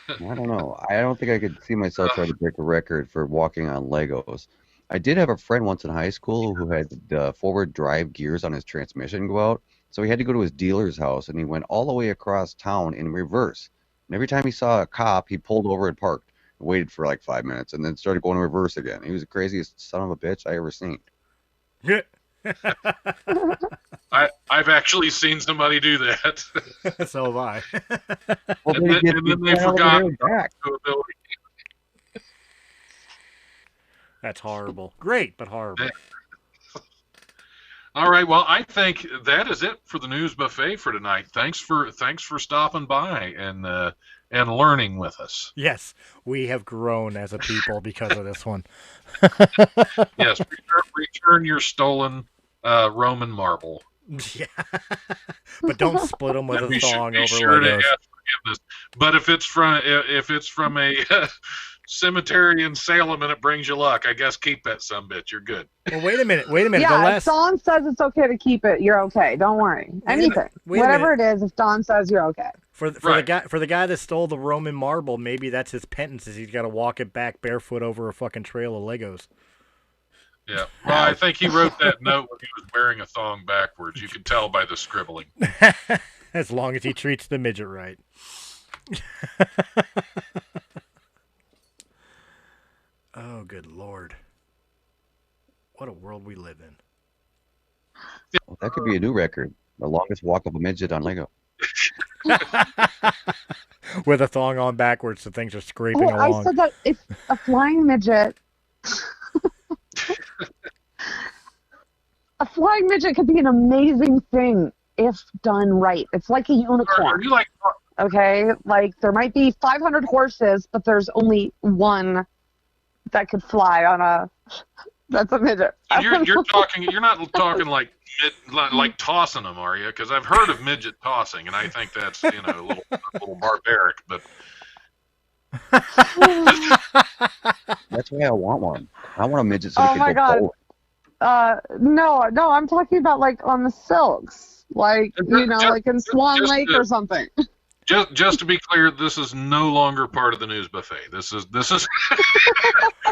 I don't know. I don't think I could see myself trying to break a record for walking on Legos. I did have a friend once in high school who had the forward drive gears on his transmission go out, so he had to go to his dealer's house, and he went all the way across town in reverse. And every time he saw a cop, he pulled over and parked, and waited for like 5 minutes, and then started going in reverse again. He was the craziest son of a bitch I ever seen. I've actually seen somebody do that. So have I. Well, And then they forgot back. to ability. That's horrible. Great, but horrible. All right, well, I think that is it for the news buffet for tonight. Thanks for stopping by and learning with us. Yes, we have grown as a people because of this one. Yes, return your stolen Roman marble. Yeah. But don't split them with And a thong be over sure to Legos. ask forgiveness. But if it's from a cemetery in Salem and it brings you luck, I guess keep that sumbitch. You're good. Well, wait a minute. The Yeah, last... if Dawn says it's okay to keep it, you're okay. Don't worry. Anything. Whatever it is, if Dawn says you're okay. For the guy that stole the Roman marble, maybe that's his penance, is he's got to walk it back barefoot over a fucking trail of Legos. Yeah. Well, I think he wrote that note when he was wearing a thong backwards. You can tell by the scribbling. As long as he treats the midget right. Oh, good Lord. What a world we live in. Well, that could be a new record. The longest walk of a midget on Lego. With a thong on backwards, so things are scraping Oh, along. I said that if a flying midget. A flying midget could be an amazing thing if done right. It's like a Are unicorn. you like Okay, like there might be 500 horses, but there's only one that could fly on a. That's a midget. you're talking? You're not talking like tossing them, are you? Because I've heard of midget tossing, and I think that's a little barbaric. But That's why I want one. I want a midget so Oh they can my go God. forward. No, I'm talking about like on the silks, like like in Swan Lake or something. Just to be clear, this is no longer part of the news buffet. This is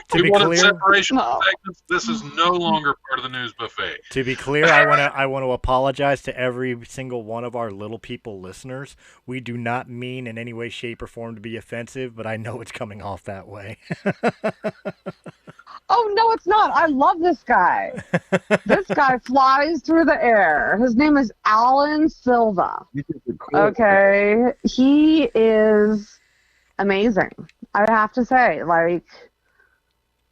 To we be wanted clear, separation No. segments. This is no longer part of the news buffet. to be clear, I want to apologize to every single one of our little people listeners. We do not mean in any way, shape, or form to be offensive, but I know it's coming off that way. Oh no, it's not. I love this guy. This guy flies through the air. His name is Alan Silva. Okay, he is amazing. I have to say, like,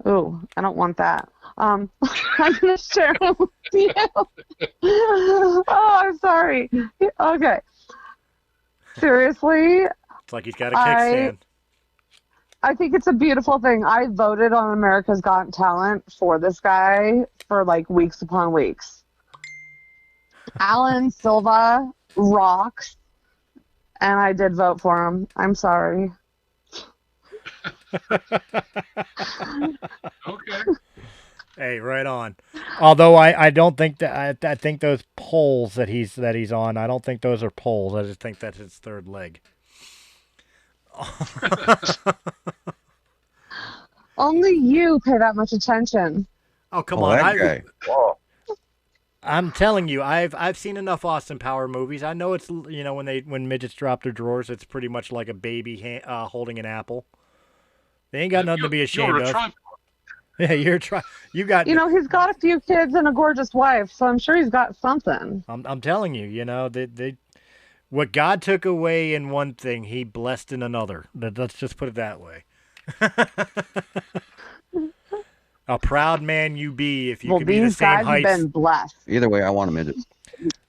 ooh, I don't want that. I'm gonna share him with you. Oh, I'm sorry. Okay, seriously, It's like he's got a kickstand. I think it's a beautiful thing. I voted on America's Got Talent for this guy for like weeks upon weeks. Alan Silva rocks, and I did vote for him. I'm sorry. Okay. Hey, right on. Although I don't think that I think those poles that he's on, I don't think those are poles. I just think that's his third leg. Only you pay that much attention. Oh, come Oh, on. that guy. Whoa. I'm telling you, I've seen enough Austin Power movies. I know it's when midgets drop their drawers, it's pretty much like a baby holding an apple. They ain't got nothing to be ashamed of. Yeah, you got. He's got a few kids and a gorgeous wife, so I'm sure he's got something. I'm telling you, what God took away in one thing, He blessed in another. Let's just put it that way. A proud man you be if you could be the same height. These guys have been blessed. Either way, I want a midget.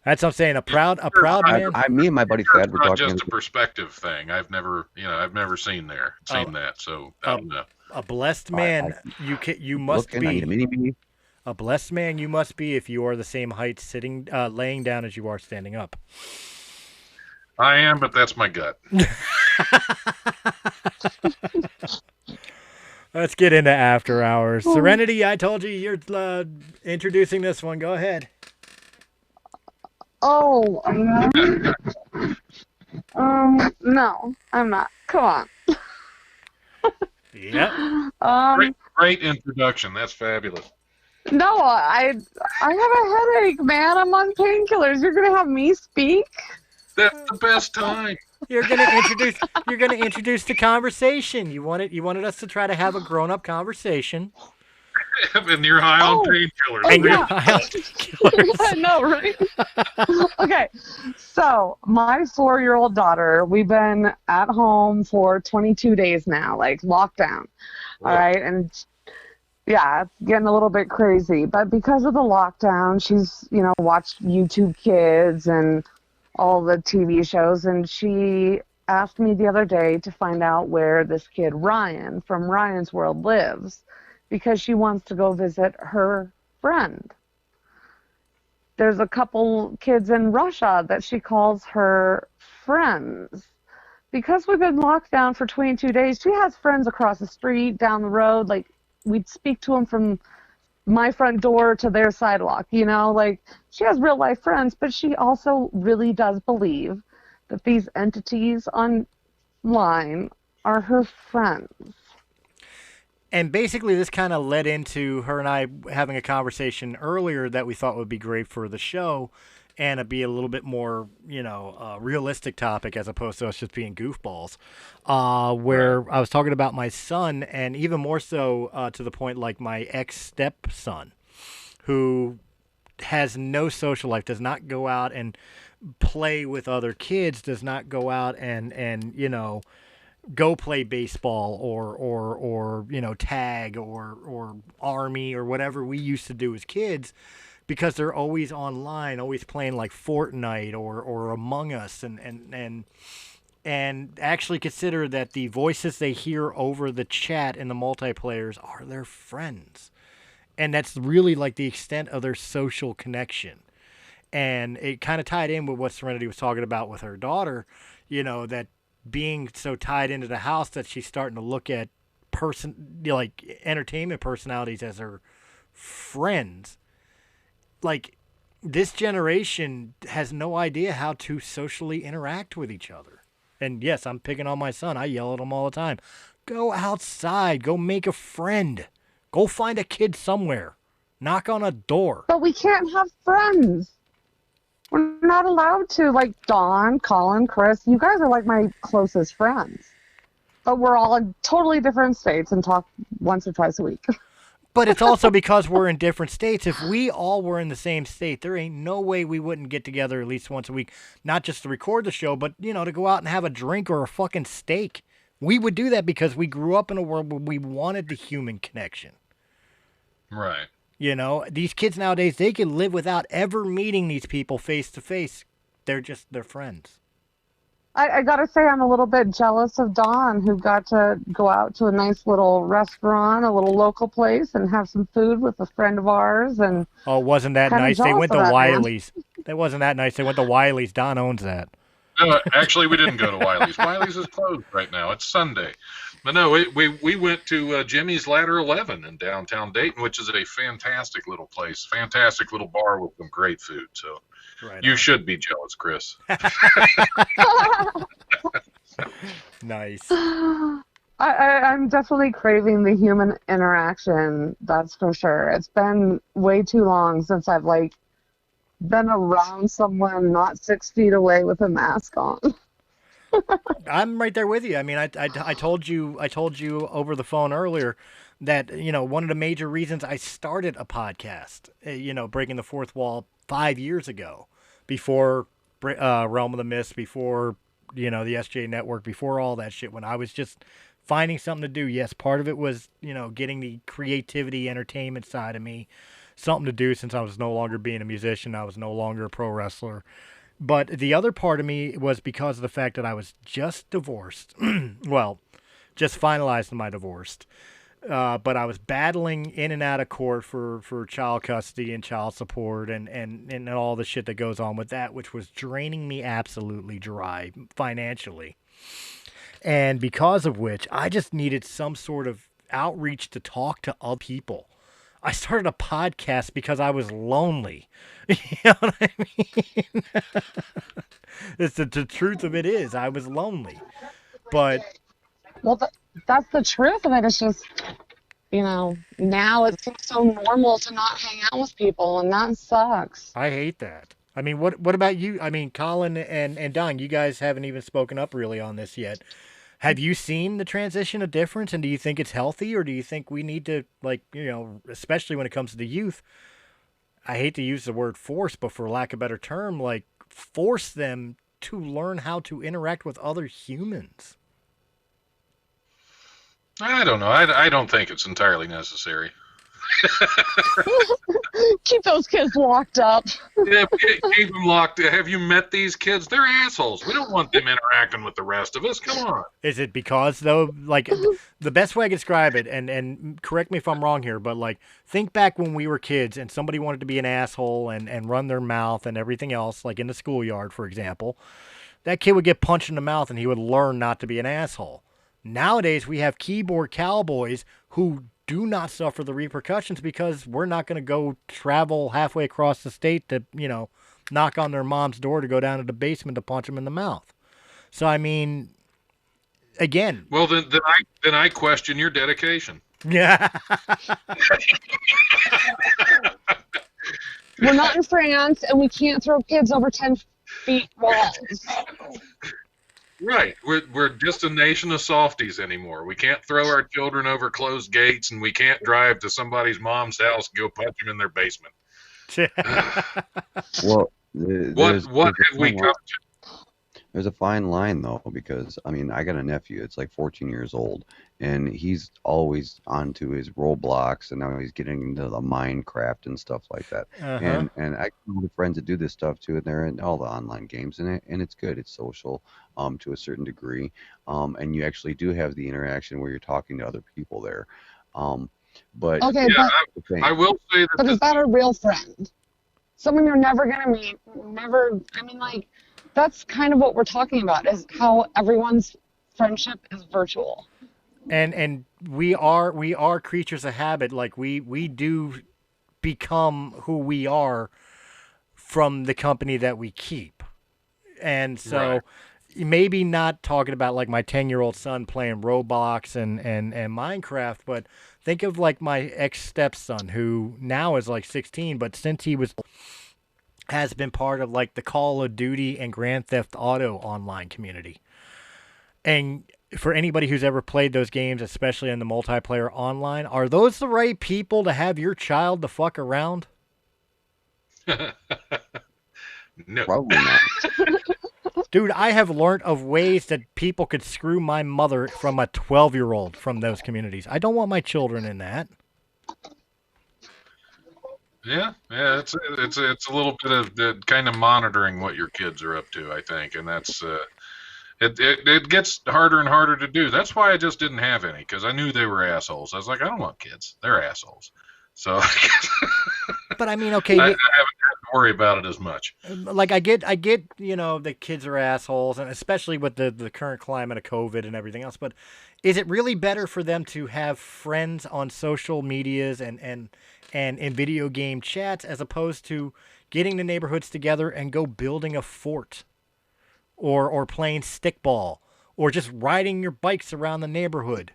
That's what I'm saying. A proud man. Me and my buddy Thad were Not talking. just a perspective thing. I've never seen that. So I don't know. A blessed man you must Looking, I need a be. mini. A blessed man you must be if you are the same height laying down as you are standing up. I am, but that's my gut. Let's get into After Hours. Sirenity, I told you you're introducing this one. Go ahead. Oh, no, I'm not. Come on. Yep. Great introduction. That's fabulous. No, I have a headache, man. I'm on painkillers. You're gonna have me speak? That's the best time. You're gonna introduce the conversation. You wanted us to try to have a grown-up conversation. And you're high on painkillers. And you're high on painkillers. I know, right? Okay, so my 4-year-old daughter, we've been at home for 22 days now, like lockdown. All right, and yeah, it's getting a little bit crazy. But because of the lockdown, she's watched YouTube Kids and all the TV shows, and she asked me the other day to find out where this kid Ryan from Ryan's World lives, because she wants to go visit her friend. There's a couple kids in Russia that she calls her friends. Because we've been locked down for 22 days, she has friends across the street, down the road. Like, we'd speak to them from my front door to their sidewalk, like she has real life friends, but she also really does believe that these entities online are her friends. And basically this kind of led into her and I having a conversation earlier that we thought would be great for the show, and it'd be a little bit more, realistic topic as opposed to us just being goofballs. Where I was talking about my son, and even more so to the point like my ex-stepson, who has no social life, does not go out and play with other kids, does not go out and go play baseball or tag or army or whatever we used to do as kids. Because they're always online, always playing like Fortnite or Among Us, and actually consider that the voices they hear over the chat in the multiplayers are their friends. And that's really like the extent of their social connection. And it kind of tied in with what Sirenity was talking about with her daughter, that being so tied into the house that she's starting to look at entertainment personalities as her friends. like, this generation has no idea how to socially interact with each other. And yes, I'm picking on my son. I yell at him all the time. Go outside. Go make a friend. Go find a kid somewhere. Knock on a door. But we can't have friends. We're not allowed to. Like Don, Colin, Chris, you guys are like my closest friends. But we're all in totally different states and talk once or twice a week. But it's also because we're in different states. If we all were in the same state, there ain't no way we wouldn't get together at least once a week, not just to record the show, but, you know, to go out and have a drink or a fucking steak. We would do that because we grew up in a world where we wanted the human connection. Right. You know, these kids nowadays, they can live without ever meeting these people face to face. They're friends. I gotta say, I'm a little bit jealous of Don, who got to go out to a nice little restaurant, a little local place, and have some food with a friend of ours. And oh, wasn't that nice? They went to Wiley's. That wasn't that nice. They went to Wiley's. Don owns that. No, actually, we didn't go to Wiley's. Wiley's is closed right now. It's Sunday. But no, we went to Jimmy's Ladder 11 in downtown Dayton, which is a fantastic little place, fantastic little bar with some great food. So right you should be jealous, Chris. Nice. I'm definitely craving the human interaction, that's for sure. It's been way too long since I've, like, been around someone not 6 feet away with a mask on. I'm right there with you. I mean, I told you over the phone earlier that, you know, one of the major reasons I started a podcast, you know, Breaking the Fourth Wall 5 years ago, before Realm of the Mist, before, you know, the SJ Network, before all that shit, when I was just finding something to do. Yes, part of it was, you know, getting the creativity, entertainment side of me, something to do since I was no longer being a musician. I was no longer a pro wrestler. But the other part of me was because of the fact that I was just divorced. Well, just finalized my divorce. But I was battling in and out of court for child custody and child support and all the shit that goes on with that, which was draining me absolutely dry financially. And because of which, I just needed some sort of outreach to talk to other people. I started a podcast because I was lonely. You know what I mean? It's the truth of it is, I was lonely. But well, that's the truth of it. It's just, you know, now it seems so normal to not hang out with people, and that sucks. I hate that. I mean, what about you? I mean, Colin and Don, you guys haven't even spoken up really on this yet. Have you seen the transition, a difference, and do you think it's healthy, or do you think we need to, like, you know, especially when it comes to the youth, I hate to use the word force, but for lack of a better term, like, force them to learn how to interact with other humans? I don't know. I don't think it's entirely necessary. Keep those kids locked up. Yeah, keep them locked. Have you met these kids? They're assholes. We don't want them interacting with the rest of us. Come on. Is it because, though, like, the best way I can describe it, and correct me if I'm wrong here, but, like, think back when we were kids and somebody wanted to be an asshole and run their mouth and everything else, like in the schoolyard, for example. That kid would get punched in the mouth and he would learn not to be an asshole. Nowadays, we have keyboard cowboys who do not suffer the repercussions because we're not going to go travel halfway across the state to, you know, knock on their mom's door to go down to the basement to punch them in the mouth. So, I mean, again. Well, then I question your dedication. Yeah. We're not in France, and we can't throw kids over 10 feet walls. Right. We're just a nation of softies anymore. We can't throw our children over closed gates, and we can't drive to somebody's mom's house and go punch them in their basement. Well, what have we come to? There's a fine line, though, because, I mean, I got a nephew. It's like 14 years old, and he's always onto his Roblox, and now he's getting into the Minecraft and stuff like that. Uh-huh. And I know friends that do this stuff, too, and they're in all the online games, and it's good. It's social to a certain degree, and you actually do have the interaction where you're talking to other people there. But okay, yeah, I will say that. But is that a real friend? Someone you're never going to meet, I mean, like, that's kind of what we're talking about, is how everyone's friendship is virtual. And we are creatures of habit. Like we do become who we are from the company that we keep. And so maybe not talking about like my 10-year-old son playing Roblox and Minecraft, but think of like my ex-stepson who now is like 16, but since he has been part of like the Call of Duty and Grand Theft Auto online community. And for anybody who's ever played those games, especially in the multiplayer online, are those the right people to have your child to fuck around? No. Probably not. Dude, I have learned of ways that people could screw my mother from a 12-year-old from those communities. I don't want my children in that. Yeah, it's a little bit of the kind of monitoring what your kids are up to, I think, and that's it gets harder and harder to do. That's why I just didn't have any, because I knew they were assholes. I was like, I don't want kids; they're assholes. So, but I mean, okay, I haven't had to worry about it as much. Like I get, the kids are assholes, and especially with the current climate of COVID and everything else. But is it really better for them to have friends on social medias and in video game chats as opposed to getting the neighborhoods together and go building a fort, or playing stickball, or just riding your bikes around the neighborhood?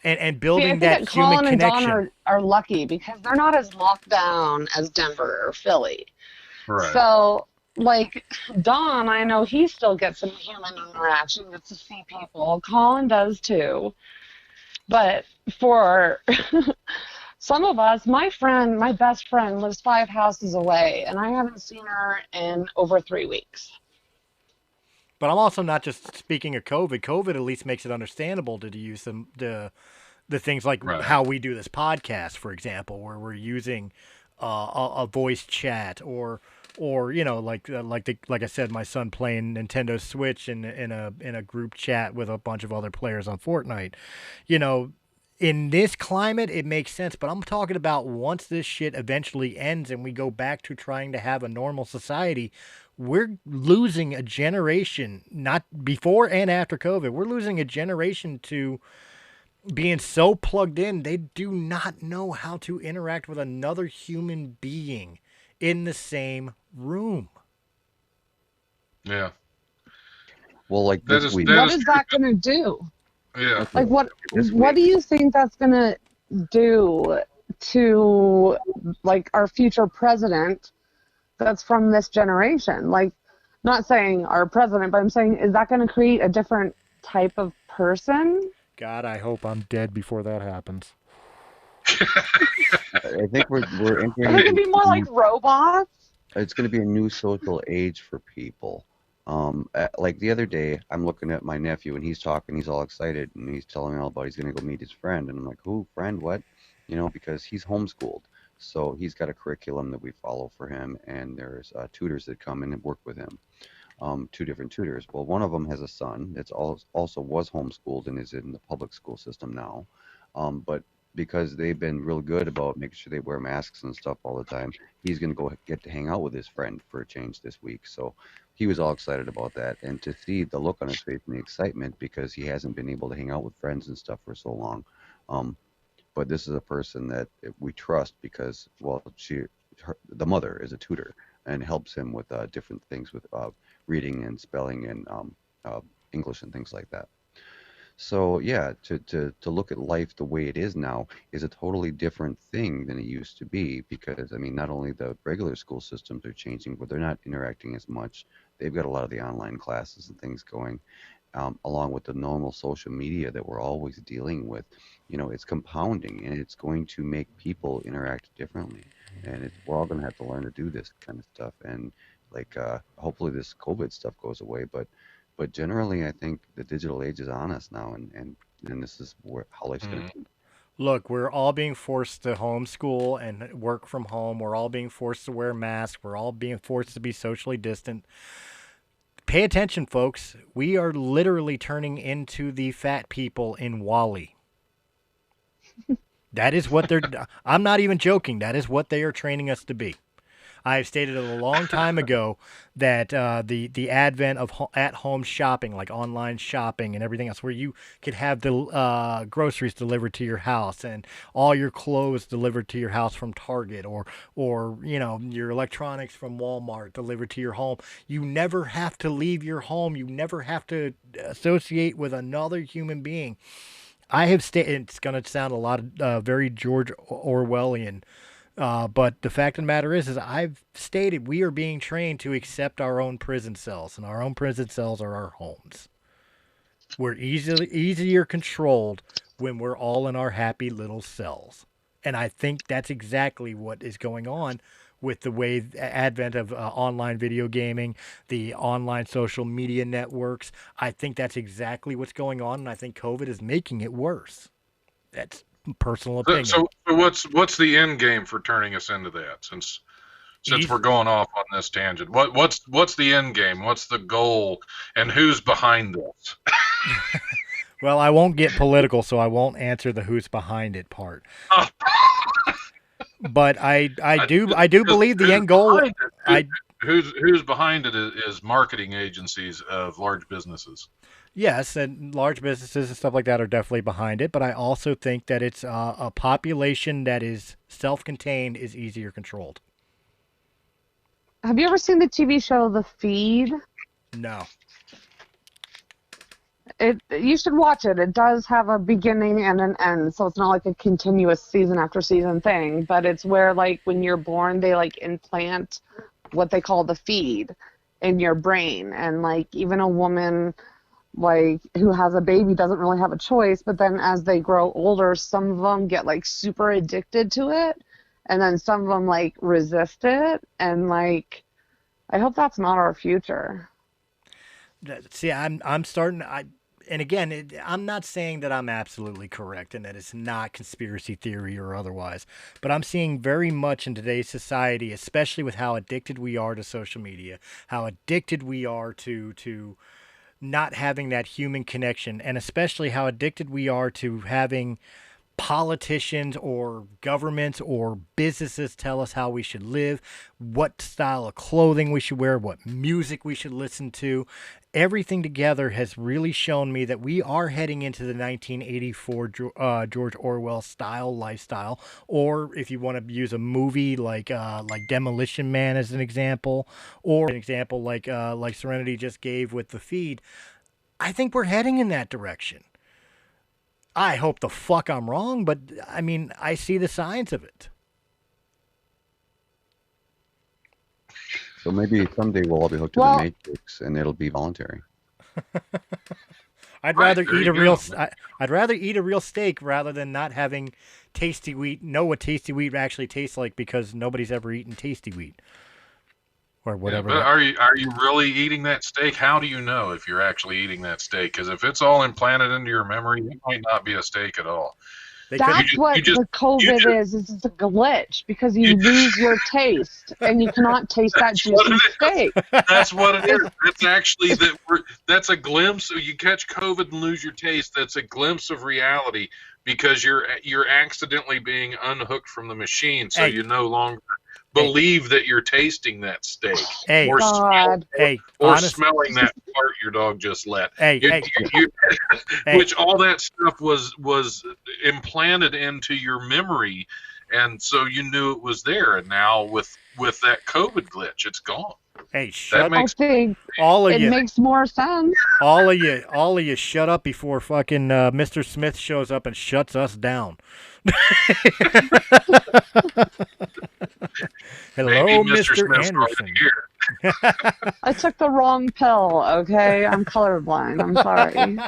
And building that human connection. Colin and Don are lucky because they're not as locked down as Denver or Philly. Right. So, like, Don, I know he still gets some human interaction, gets to see people. Colin does too. But for some of us, my best friend lives 5 houses away, and I haven't seen her in over 3 weeks. But I'm also not just speaking of COVID. COVID at least makes it understandable to use the things like how we do this podcast, for example, where we're using a voice chat or like I said, my son playing Nintendo Switch in a group chat with a bunch of other players on Fortnite. In this climate, it makes sense. But I'm talking about once this shit eventually ends and we go back to trying to have a normal society. We're losing a generation, not before and after COVID. We're losing a generation to being so plugged in, they do not know how to interact with another human being in the same room. Yeah. Well, like this week. What is that going to do? Yeah. Like, what do you think that's going to do to, like, our future president that's from this generation? Like, not saying our president, but I'm saying, is that going to create a different type of person? God, I hope I'm dead before that happens. I think we're entering. Is it going to be more like robots? It's going to be a new social age for people. Like the other day, I'm looking at my nephew and he's talking, he's all excited and he's telling me all about he's going to go meet his friend. And I'm like, who, friend, what? Because he's homeschooled. So he's got a curriculum that we follow for him, and there's tutors that come in and work with him. 2 different tutors. Well, one of them has a son that's also was homeschooled and is in the public school system now. But because they've been real good about making sure they wear masks and stuff all the time, he's going to go get to hang out with his friend for a change this week. So he was all excited about that. And to see the look on his face and the excitement because he hasn't been able to hang out with friends and stuff for so long. But this is a person that we trust because, well, the mother is a tutor and helps him with different things with reading and spelling and English and things like that. So yeah, to look at life the way it is now is a totally different thing than it used to be because, I mean, not only the regular school systems are changing, but they're not interacting as much. They've got a lot of the online classes and things going, along with the normal social media that we're always dealing with. It's compounding and it's going to make people interact differently. And we're all going to have to learn to do this kind of stuff. And like, hopefully this COVID stuff goes away, but generally, I think the digital age is on us now, and this is how life's going to be. Look, we're all being forced to homeschool and work from home. We're all being forced to wear masks. We're all being forced to be socially distant. Pay attention, folks. We are literally turning into the fat people in WALL-E. That is what they're... I'm not even joking. That is what they are training us to be. I have stated a long time ago that the advent of at-home shopping, like online shopping and everything else, where you could have the groceries delivered to your house and all your clothes delivered to your house from Target, or your electronics from Walmart delivered to your home. You never have to leave your home. You never have to associate with another human being. I have stated, it's going to sound a lot of very George Orwellian, but the fact of the matter is I've stated we are being trained to accept our own prison cells, and our own prison cells are our homes. We're easier controlled when we're all in our happy little cells. And I think that's exactly what is going on with the advent of online video gaming, the online social media networks. I think that's exactly what's going on, and I think COVID is making it worse. That's personal opinion. So what's the end game for turning us into that? Since we're going off on this tangent, what's the end game? What's the goal, and who's behind this? Well, I won't get political, so I won't answer the who's behind it part. But I do believe the end goal. Who's behind it is marketing agencies of large businesses. Yes, and large businesses and stuff like that are definitely behind it. But I also think that it's a population that is self-contained is easier controlled. Have you ever seen the TV show The Feed? No. You should watch it. It does have a beginning and an end, so it's not like a continuous season after season thing, but it's where, like, when you're born, they, like, implant what they call the feed in your brain, and, like, even a woman, like, who has a baby doesn't really have a choice, but then as they grow older, some of them get, like, super addicted to it, and then some of them, like, resist it, and, like, I hope that's not our future. See, I'm starting. And again, I'm not saying that I'm absolutely correct and that it's not conspiracy theory or otherwise, but I'm seeing very much in today's society, especially with how addicted we are to social media, how addicted we are to not having that human connection, and especially how addicted we are to having politicians or governments or businesses tell us how we should live, what style of clothing we should wear, what music we should listen to. Everything together has really shown me that we are heading into the 1984 George Orwell style lifestyle, or if you want to use a movie like Demolition Man as an example, or an example like Sirenity just gave with The Feed. I think we're heading in that direction. I hope the fuck I'm wrong, but I mean, I see the signs of it. So maybe someday we'll all be hooked to the Matrix, and it'll be voluntary. I'd rather eat a real steak rather than not having tasty wheat. Know what tasty wheat actually tastes like, because nobody's ever eaten tasty wheat or whatever. Yeah, but are you really eating that steak? How do you know if you're actually eating that steak? Because if it's all implanted into your memory, it might not be a steak at all. That's what the COVID is. It's a glitch, because you lose your taste and you cannot taste that juicy steak. That's what it is. That's actually that's a glimpse. You catch COVID and lose your taste. That's a glimpse of reality, because you're accidentally being unhooked from the machine, so you no longer believe that you're tasting that steak, or smelling that fart your dog just let. Which all that stuff was implanted into your memory, and so you knew it was there. And now with that COVID glitch, it's gone. Hey, shut up! It makes more sense. All of you, shut up before fucking Mr. Smith shows up and shuts us down. Hello, Mr. Anderson. I took the wrong pill, okay? I'm colorblind. I'm sorry.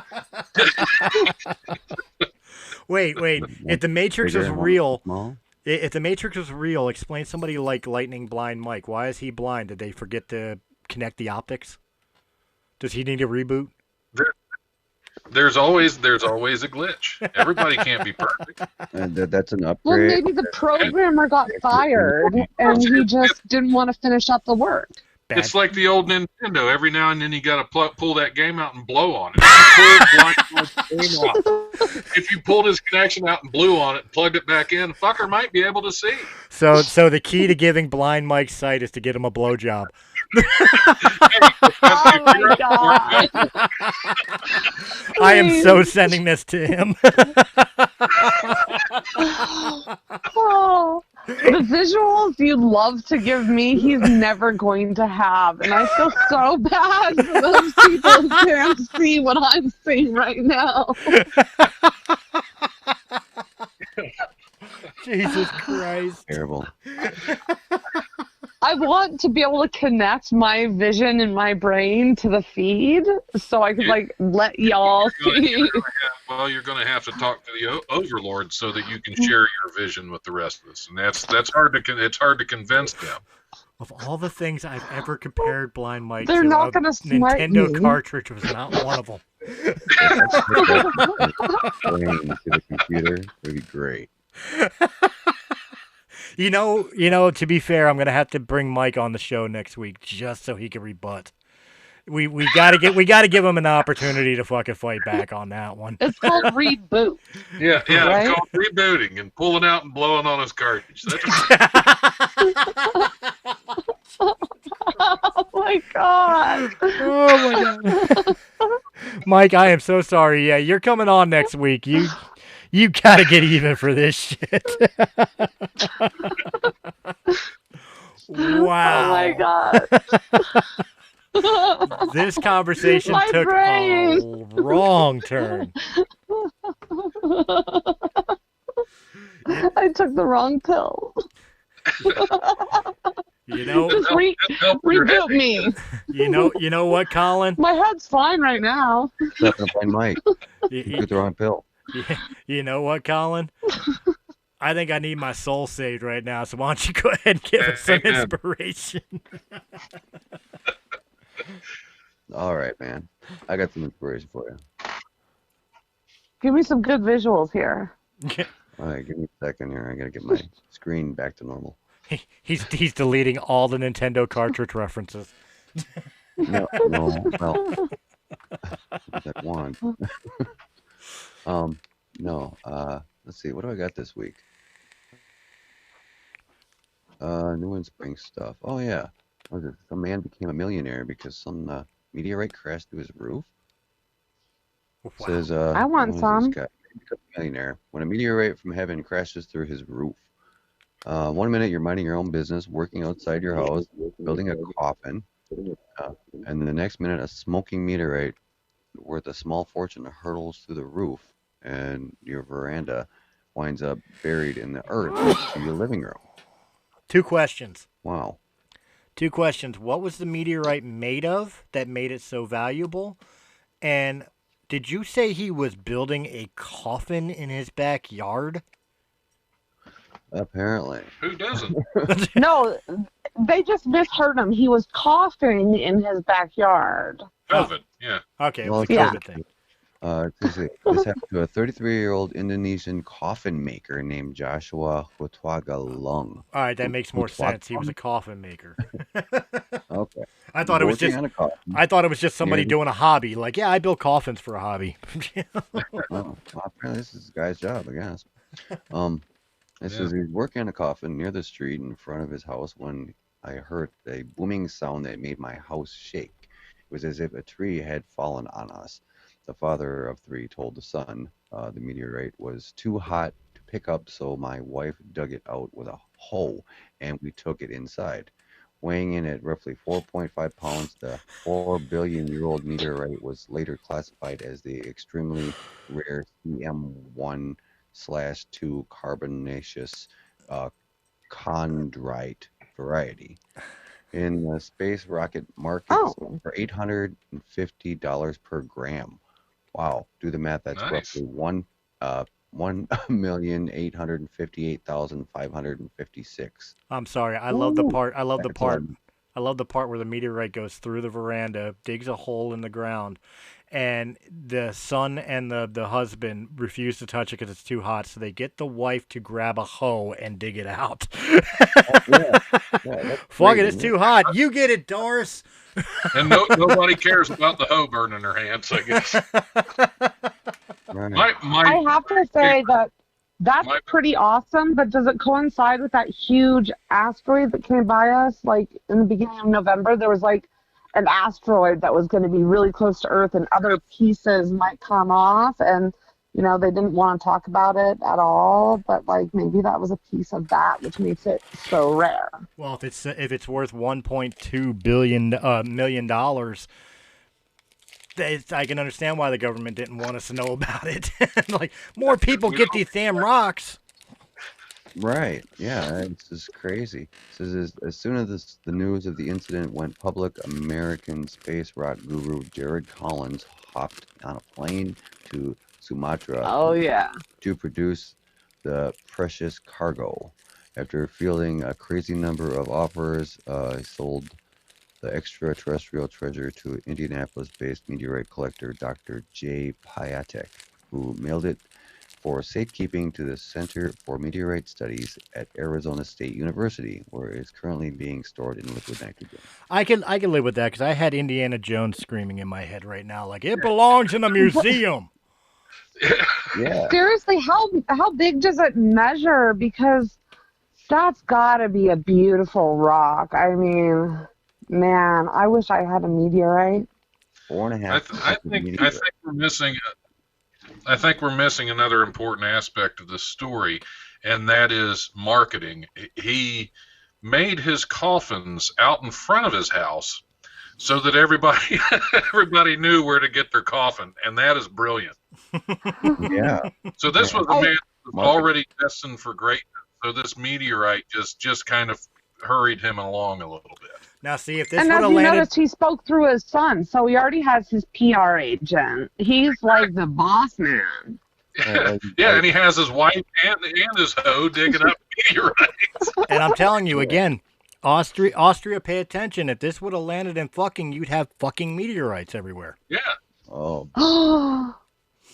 Wait. If the Matrix is real, explain somebody like Lightning Blind Mike. Why is he blind? Did they forget to connect the optics? Does he need a reboot? There's always a glitch. Everybody can't be perfect. That's an upgrade. Well, maybe the programmer got fired and he just didn't want to finish up the work. It's like the old Nintendo. Every now and then you got to pull that game out and blow on it. If you pulled his connection out and blew on it and plugged it back in, fucker might be able to see. So the key to giving Blind Mike sight is to get him a blowjob. Oh my god! I am so sending this to him. Oh, the visuals you'd love to give me, he's never going to have, and I feel so bad for those people who can't see what I'm seeing right now. Jesus Christ! Terrible. I want to be able to connect my vision and my brain to the feed so I could let y'all see. You're going to have to talk to the overlord so that you can share your vision with the rest of us, and that's hard to convince them. Of all the things I've ever compared Blind Mike They're to, not a gonna smite Nintendo me. cartridge was not one of them. To the computer would be great. You know. To be fair, I'm gonna have to bring Mike on the show next week just so he can rebut. We gotta give him an opportunity to fucking fight back on that one. It's called reboot. Yeah, Right? it's called rebooting and pulling out and blowing on his cartridge. Oh my god! Oh my god, Mike, I am so sorry. Yeah, you're coming on next week. You gotta get even for this shit. Wow. Oh my god! This conversation My took brain. a wrong turn. I took the wrong pill. You know, Just reboot me. you know what, Colin? My head's fine right now. Except for Blind Mike. You, You took the wrong pill. you know what, Colin? I think I need my soul saved right now, so why don't you go ahead and give us some Amen. inspiration? All right, man. I got some inspiration for you. Give me some good visuals here. All right, give me a second here. I gotta get my screen back to normal. He's deleting all the Nintendo cartridge references. No, well, that one. No. Let's see. What do I got this week? New and spring stuff. Oh yeah. What was it? Some man became a millionaire because some meteorite crashed through his roof. Wow. Says I want what was some. this guy? He became a millionaire when a meteorite from heaven crashes through his roof. 1 minute you're minding your own business, working outside your house, building a coffin, and the next minute a smoking meteorite worth a small fortune hurtles through the roof, and your veranda winds up buried in the earth next to your living room. 2 questions. Wow. 2 questions. What was the meteorite made of that made it so valuable? And did you say he was building a coffin in his backyard? Apparently. Who doesn't? No, they just misheard him. He was coughing in his backyard. COVID, yeah. Okay, Well, it was a yeah. COVID thing. This happened to a 33-year-old Indonesian coffin maker named Joshua Hutwagalung. All right, that makes more sense. He was a coffin maker. Okay. I thought it was Working just on a coffin. I thought it was just somebody Yeah. doing a hobby. Like, yeah, I build coffins for a hobby. Well, apparently this is the guy's job, I guess. It Yeah. says he's working on a coffin near the street in front of his house when I heard a booming sound that made my house shake. It was as if a tree had fallen on us. The father of 3 told the son the meteorite was too hot to pick up, so my wife dug it out with a hoe, and we took it inside. Weighing in at roughly 4.5 pounds, the 4 billion-year-old meteorite was later classified as the extremely rare CM1/2 carbonaceous chondrite variety. In the space rocket market Oh. for $850 per gram. Wow, do the math. That's Nice. roughly 1,858,556. I'm sorry. I love the part. That's a lot. I love the part where the meteorite goes through the veranda, digs a hole in the ground, and the son and the husband refuse to touch it because it's too hot. So they get the wife to grab a hoe and dig it out. Yeah, that's Fuck great, it, it's isn't it? too hot. You get it, Doris. And nobody cares about the hoe burning her hands, I guess. Right. I have to say that that's My- pretty awesome, but does it coincide with that huge asteroid that came by us? Like in the beginning of November, there was like an asteroid that was going to be really close to Earth and other pieces might come off. And, you know, they didn't want to talk about it at all, but like maybe that was a piece of that, which makes it so rare. Well, if it's worth $1.2 million dollars, I can understand why the government didn't want us to know about it. Like, more people get these damn rocks. Right. Yeah, it's just crazy. It says as soon as the news of the incident went public, American space rock guru Jared Collins hopped on a plane to Sumatra Oh, yeah. to produce the precious cargo. After fielding a crazy number of offers, he sold the extraterrestrial treasure to Indianapolis-based meteorite collector Dr. J. Piatek, who mailed it for safekeeping to the Center for Meteorite Studies at Arizona State University, where it's currently being stored in liquid nitrogen. I can live with that because I had Indiana Jones screaming in my head right now, like, it belongs in a museum. Yeah. Seriously, how big does it measure? Because that's got to be a beautiful rock. I mean, man, I wish I had a meteorite. 4.5 I think we're missing. I think we're missing another important aspect of this story, and that is marketing. He made his coffins out in front of his house so that everybody knew where to get their coffin, and that is brilliant. Yeah. So this was a man who was Marketing. already destined for greatness. So this meteorite just kind of hurried him along a little bit. Now, see, if this And would as have you landed... noticed, he spoke through his son, so he already has his PR agent. He's like the boss man. Yeah, and he has his wife and his hoe digging up meteorites. And I'm telling you again, Austria, pay attention. If this would have landed in fucking, you'd have fucking meteorites everywhere. Yeah, Oh,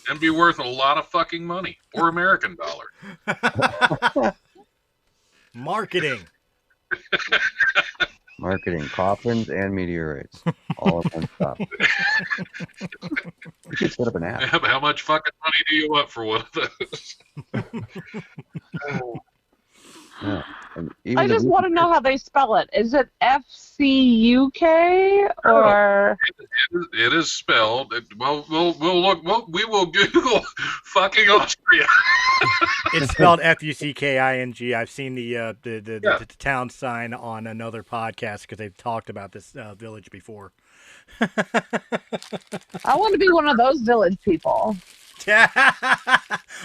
and be worth a lot of fucking money or American dollar. Marketing. marketing, coffins and meteorites, all in one stop. We could set up an app. How much fucking money do you want for one of those? Yeah. And even I the just want to know how they spell it. Is it FCUK or? It is spelled. We'll look. We will Google fucking Austria. It's spelled Fucking. I've seen the town sign on another podcast because they've talked about this village before. I want to be one of those village people.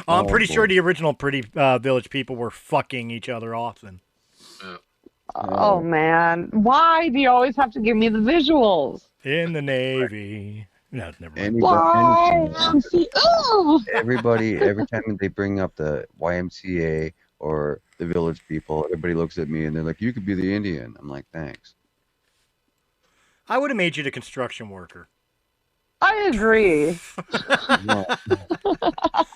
I'm pretty boy. sure the original pretty village people were fucking each other often. Oh man, why do you always have to give me the visuals? In the Navy. No, never mind. Why? Everybody, every time they bring up the YMCA or the village people, everybody looks at me and they're like, "You could be the Indian." I'm like, "Thanks." I would have made you the construction worker. I agree. No.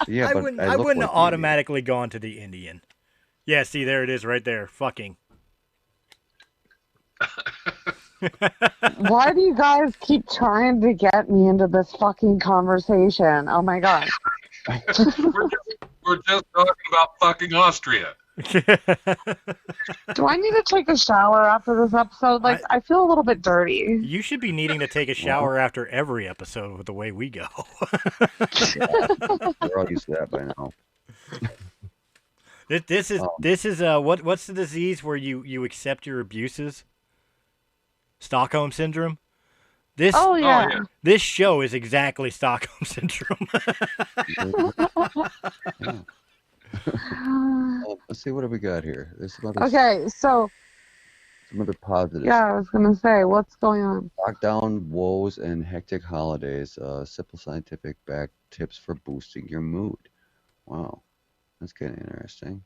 Yeah, I but wouldn't I look have like the automatically gone to the Indian. Yeah, see, there it is right there. Fucking. Why do you guys keep trying to get me into this fucking conversation? Oh my god. We're just talking about fucking Austria. Do I need to take a shower after this episode? Like, I feel a little bit dirty. You should be needing to take a shower after every episode with the way we go. We're all used to that by now. This is what's the disease where you accept your abuses? Stockholm syndrome. This this show is exactly Stockholm syndrome. Yeah. Let's see, what do we got here? There's some other, Okay, so some other positives. yeah, I was gonna say, what's going on? Lockdown woes and hectic holidays. Simple scientific back tips for boosting your mood. Wow, that's kind of interesting.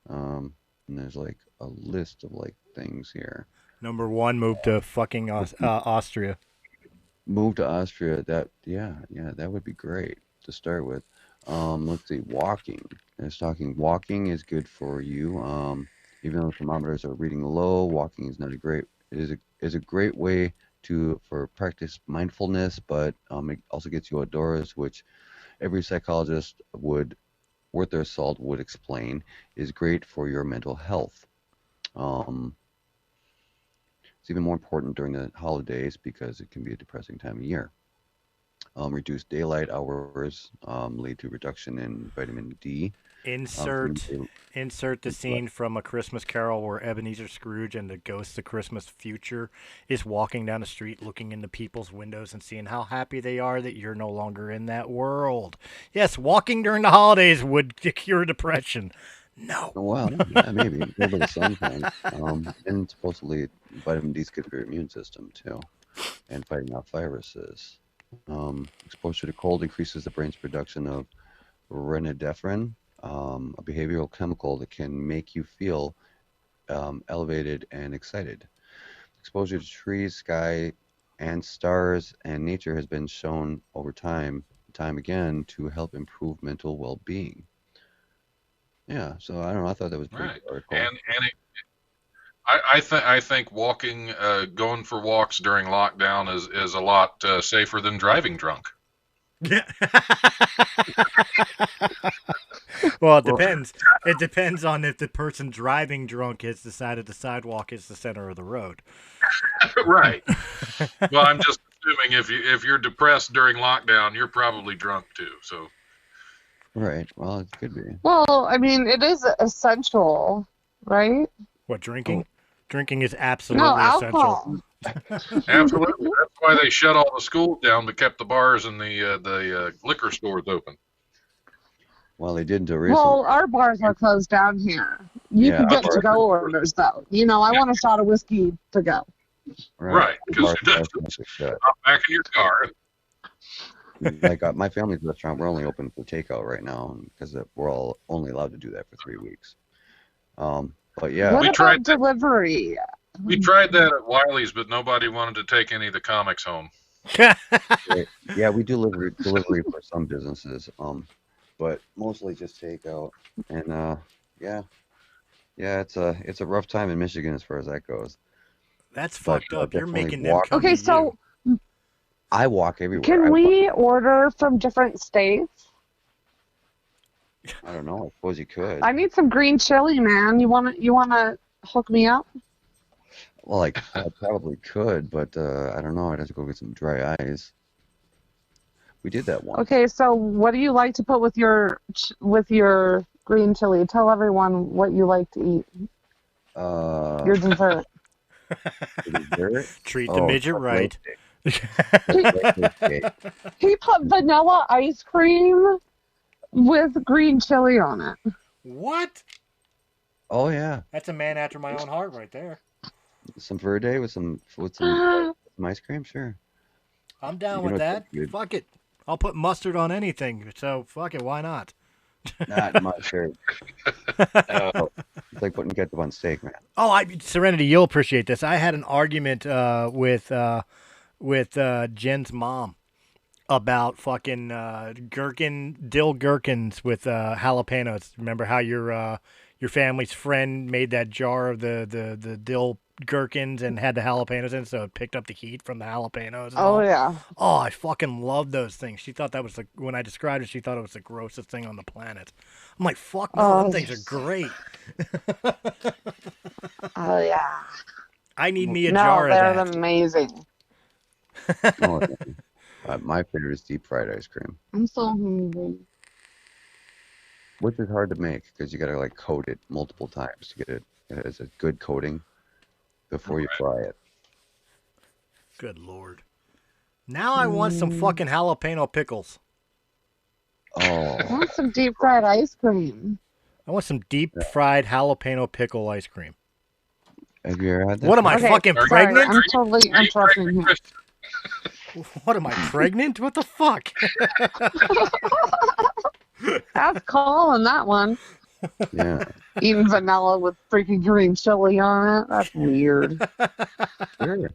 And there's like a list of like things here. Number one, move to fucking Austria. Move to Austria. That that would be great to start with. Let's see, walking. It's talking walking is good for you. Even though thermometers are reading low, walking is not a great. It is a great way for practice mindfulness, but it also gets you outdoors, which every psychologist would, worth their salt, would explain is great for your mental health. It's even more important during the holidays because it can be a depressing time of year. Reduced daylight hours lead to reduction in vitamin D. Insert the scene from A Christmas Carol where Ebenezer Scrooge and the ghost of Christmas future is walking down the street looking into people's windows and seeing how happy they are that you're no longer in that world. Yes, walking during the holidays would cure depression. No. Well, yeah, maybe. A little bit of sunshine. And supposedly vitamin D is good for your immune system, too, and fighting off viruses. Exposure to cold increases the brain's production of renadephrine, a behavioral chemical that can make you feel elevated and excited. Exposure to trees, sky, and stars and nature has been shown over time again, to help improve mental well-being. Yeah, so I don't know. I thought that was pretty Right. cool. And I think walking, going for walks during lockdown is a lot safer than driving drunk. Yeah. Well, it depends. It depends on if the person driving drunk has decided the sidewalk is the center of the road. Right. Well, I'm just assuming if you're depressed during lockdown, you're probably drunk too. So. Right. Well, it could be. Well, I mean, it is essential, right? What, drinking? Drinking is absolutely No, alcohol. essential. Absolutely. That's why they shut all the schools down but kept the bars and the liquor stores open. Well, they did until recently. Well, our bars are closed down here. You Yeah, can our get bars to-go are- orders, though. You know, I want a shot of whiskey to go. Right, The 'cause bars it does- are mostly shut. Hop back in your car. Like my family's restaurant, we're only open for takeout right now because we're all only allowed to do that for 3 weeks. But yeah, What We about tried that. delivery? We tried that at Wiley's, but nobody wanted to take any of the comics home. yeah, we do delivery for some businesses, but mostly just takeout. And yeah, it's a rough time in Michigan as far as that goes. That's But, fucked up. You're definitely making them walk- come Okay, to so I walk everywhere. can we order from different states? I don't know. I suppose you could. I need some green chili, man. You wanna hook me up? Well, I probably could, but I don't know. I'd have to go get some dry ice. We did that once. Okay, so what do you like to put with your green chili? Tell everyone what you like to eat. Your dessert. Dessert? treat the midget right. He put vanilla ice cream with green chili on it. What? Oh yeah, That's a man after my own heart right there. some verde with some ice cream, sure. I'm down You with know, that. good. Fuck it. I'll put mustard on anything. So fuck it. Why not? Not much, sure. It's like putting ketchup on steak, man. Oh, Serenity, you'll appreciate this. I had an argument with Jen's mom about fucking dill gherkins with jalapenos. Remember how your family's friend made that jar of the dill gherkins and had the jalapenos in, so it picked up the heat from the jalapenos. And all. Yeah. Oh, I fucking love those things. She thought that was when I described it, she thought it was the grossest thing on the planet. I'm like, fuck no, those things are great. Oh yeah. I need me a No, jar of they're that. amazing. Oh, my favorite is deep fried ice cream, I'm so hungry. which is hard to make because you gotta like coat it multiple times to get it as a good coating before you fry it. Good lord. Now I want some fucking jalapeno pickles. I Oh, want some deep fried ice cream. I want some deep fried jalapeno pickle ice cream. have you ever had that? What am I, Okay, fucking sorry, pregnant? I'm totally interrupting you. What am I, pregnant? What the fuck? That's calling that one. Yeah. Eating vanilla with freaking green chili on it. That's weird. Sure.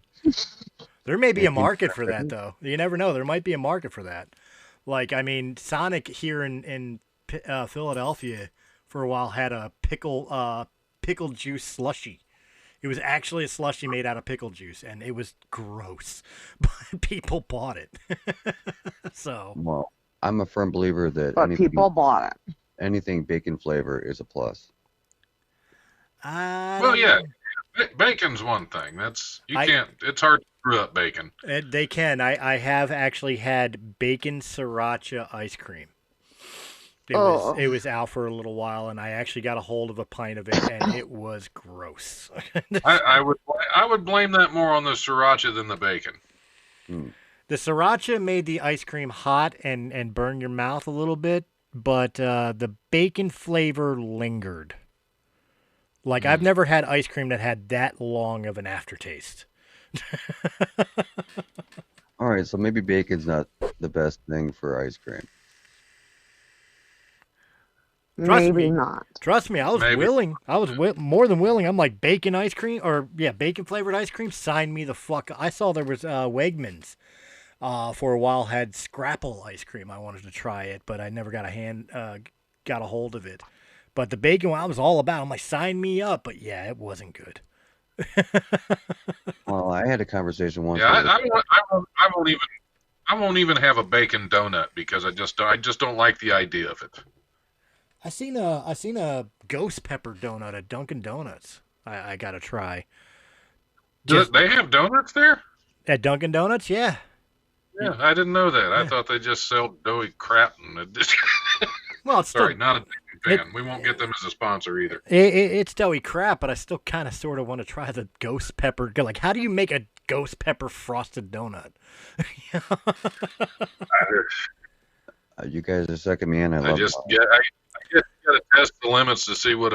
There may be a Anything market for for that, though. You never know. There might be a market for that. Like, I mean, Sonic here in Philadelphia for a while had a pickle juice slushy. It was actually a slushy made out of pickle juice, and it was gross, but people bought it. So, Well, I'm a firm believer that But people bought it. anything bacon flavor is a plus. Well, yeah, bacon's one thing. Can't. It's hard to screw up bacon. They can. I have actually had bacon sriracha ice cream. It was out for a little while, and I actually got a hold of a pint of it, and it was gross. I would blame that more on the sriracha than the bacon. The sriracha made the ice cream hot and burn your mouth a little bit, but the bacon flavor lingered. Like, I've never had ice cream that had that long of an aftertaste. All right, so maybe bacon's not the best thing for ice cream. Maybe not. Trust me, I was willing. I was more than willing. I'm like, bacon ice cream, or bacon flavored ice cream. Sign me the fuck. I saw there was Wegmans for a while had Scrapple ice cream. I wanted to try it, but I never got a hold of it. But the bacon one I was all about. I'm like, sign me up. But yeah, it wasn't good. Well, I had a conversation once. Yeah, I won't even have a bacon donut because I just don't like the idea of it. I seen a ghost pepper donut at Dunkin' Donuts. I gotta try. They have donuts there? At Dunkin' Donuts, yeah. Yeah, I didn't know that. I thought they just sell doughy crap. Well, it's sorry, not a big fan. We won't get them as a sponsor either. It's doughy crap, but I still kind of sort of want to try the ghost pepper. Like, how do you make a ghost pepper frosted donut? You guys are sucking me in. I guess you got to test the limits to see what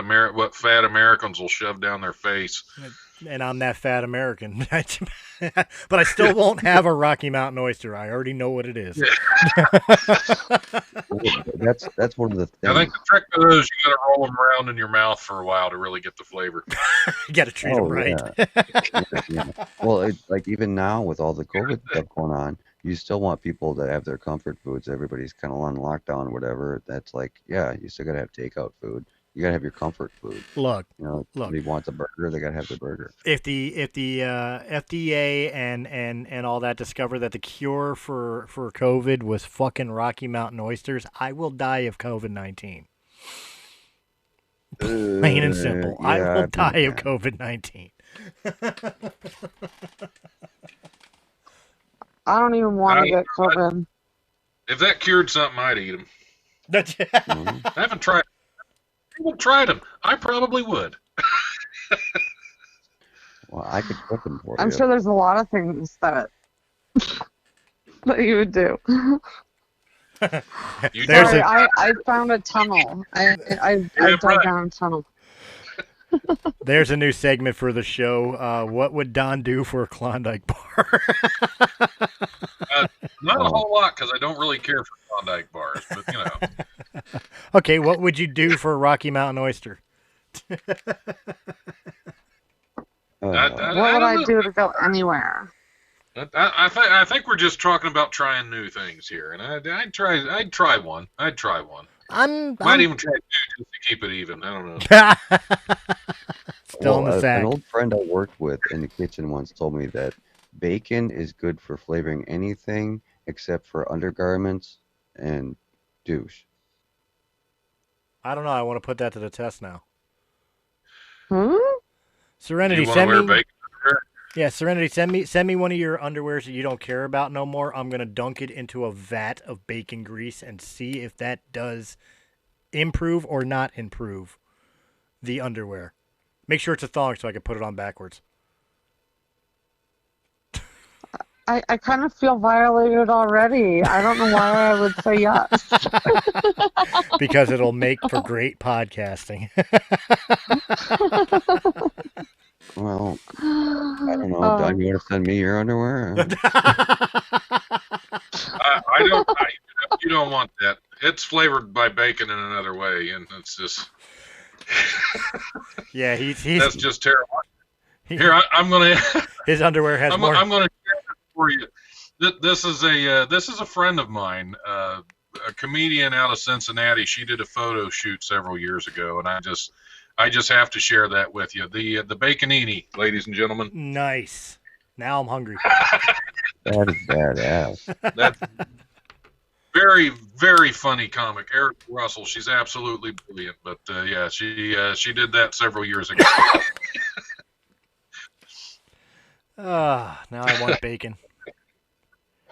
fat Americans will shove down their face. And I'm that fat American. But I still won't have a Rocky Mountain oyster. I already know what it is. That's one of the things. I think the trick to those, you got to roll them around in your mouth for a while to really get the flavor. You got to treat them right. Yeah. Well, like even now with all the COVID stuff going on, you still want people to have their comfort foods. Everybody's kind of on lockdown or whatever. That's like, yeah, you still got to have takeout food. You gotta have your comfort food. Look, somebody wants a burger, they gotta have the burger. If the FDA and all that discover that the cure for COVID was fucking Rocky Mountain oysters, I will die of COVID-19. Plain and simple. Yeah, I will die of COVID-19. I don't even want to get COVID. If that cured something, I'd eat them. I haven't tried. I haven't tried them. I probably would. Well, I could cook them for you. I'm sure there's a lot of things that you would do. Sorry, I found a tunnel. I dug down a tunnel. There's a new segment for the show. What would Don do for a Klondike bar? Not a whole lot, because I don't really care for Klondike bars, but you know. Okay, what would you do for a Rocky Mountain oyster? What would I do to go anywhere? I think we're just talking about trying new things here, and I'd try one. Might even try two just to keep it even. I don't know. Still in the sack. An old friend I worked with in the kitchen once told me that bacon is good for flavoring anything except for undergarments and douche. I don't know. I want to put that to the test now. you Serenity, send me. Yeah, Serenity, send me one of your underwears that you don't care about no more. I'm gonna dunk it into a vat of bacon grease and see if that does improve or not improve the underwear. Make sure it's a thong so I can put it on backwards. I kind of feel violated already. I don't know why I would say yes. Because it'll make for great podcasting. Well, I don't know. Don, you want to send me your underwear? I don't. You don't want that. It's flavored by bacon in another way, and it's just. Yeah, he's That's just terrible. Here, I'm going to. His underwear has more. I'm going to share this for you. This is a friend of mine, a comedian out of Cincinnati. She did a photo shoot several years ago, and I just have to share that with you. The baconini, ladies and gentlemen. Nice. Now I'm hungry. That is badass. That's very, very funny comic. Eric Russell. She's absolutely brilliant. But yeah, she did that several years ago. Now I want bacon.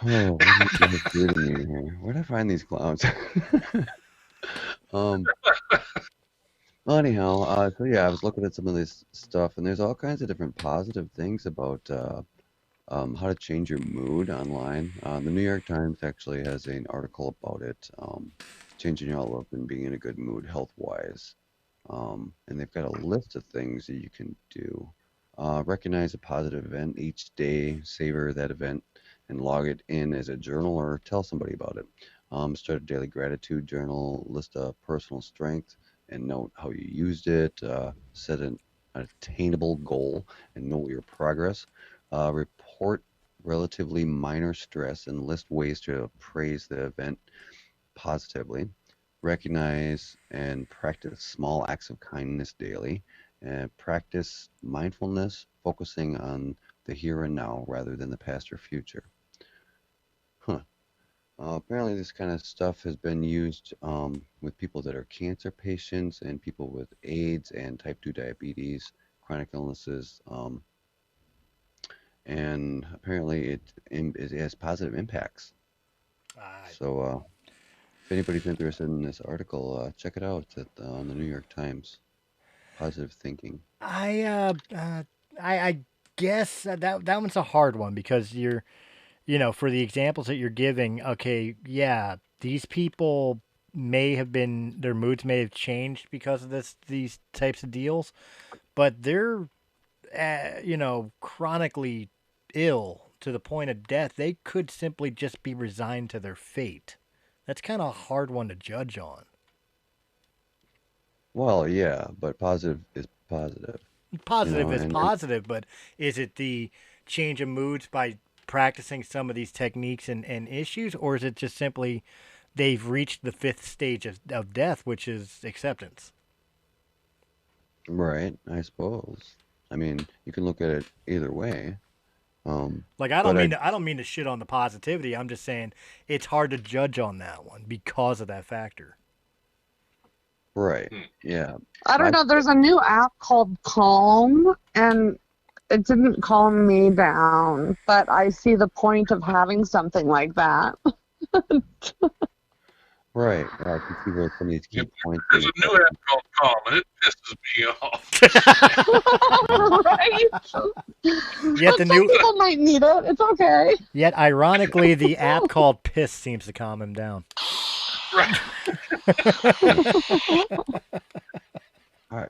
Oh, what are you guys doing to me here? Where'd I find these clowns? Well, anyhow, so yeah, I was looking at some of this stuff, and there's all kinds of different positive things about how to change your mood online. The New York Times actually has an article about it, changing your outlook and being in a good mood health-wise. And they've got a list of things that you can do. Recognize a positive event each day, savor that event, and log it in as a journal or tell somebody about it. Start a daily gratitude journal, list a personal strength, and note how you used it. Set an attainable goal and note your progress. Report relatively minor stress and list ways to appraise the event positively. Recognize and practice small acts of kindness daily. And practice mindfulness, focusing on the here and now rather than the past or future. Apparently this kind of stuff has been used with people that are cancer patients and people with AIDS and type 2 diabetes, chronic illnesses, and apparently it has positive impacts. So if anybody's interested in this article, check it out on the New York Times. Positive thinking. I guess that one's a hard one because for the examples that you're giving, okay, yeah, these people their moods may have changed because of these types of deals, but they're, chronically ill to the point of death. They could simply just be resigned to their fate. That's kind of a hard one to judge on. Well, yeah, but positive is positive. Positive is positive, but is it the change of moods by practicing some of these techniques and issues, or is it just simply they've reached the fifth stage of death, which is acceptance? Right, I suppose. I mean, you can look at it either way. Like I don't mean to shit on the positivity. I'm just saying it's hard to judge on that one because of that factor. Right. Yeah. I don't know. There's a new app called Calm, and it didn't calm me down, but I see the point of having something like that. Right. I can see where some of these key points. There's a new app called Calm, and it pisses me off. Right? Yet some people might need it. It's okay. Yet, ironically, the app called Piss seems to calm him down. Right. I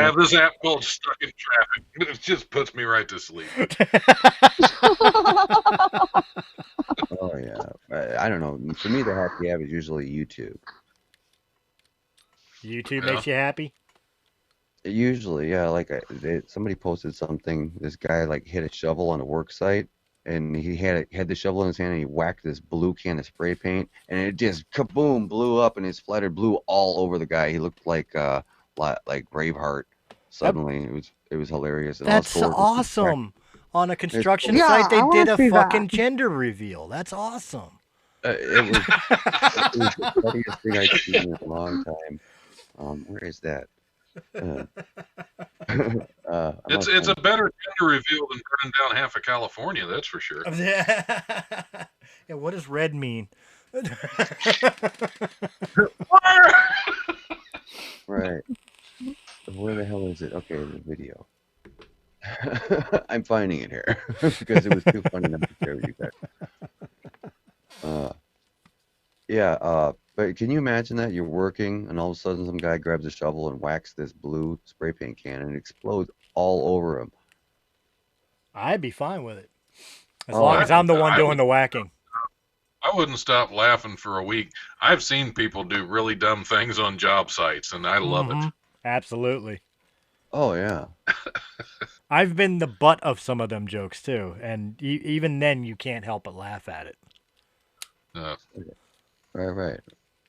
have this app called Stuck in Traffic. It just puts me right to sleep. Oh yeah, I don't know. For me, the happy app is usually YouTube. YouTube makes you happy? Usually, yeah. Like somebody posted something. This guy like hit a shovel on a work site, and he had the shovel in his hand, and he whacked this blue can of spray paint, and it just kaboom blew up, and it splattered blue all over the guy. He looked like Braveheart. Suddenly, it was hilarious. And that's awesome. On a construction site, they did a fucking gender reveal. That's awesome. It was the funniest thing I've seen in a long time. Where is that? It's a better gender reveal than burning down half of California, that's for sure. Yeah, what does red mean? Right. Where the hell is it? Okay, the video. I'm finding it here because it was too funny not to share with you guys. But can you imagine that you're working and all of a sudden some guy grabs a shovel and whacks this blue spray paint can and it explodes all over him? I'd be fine with it as long as I'm the one doing the whacking. I wouldn't stop laughing for a week. I've seen people do really dumb things on job sites, and I love it. Absolutely. Oh yeah. I've been the butt of some of them jokes too, and even then you can't help but laugh at it. Right.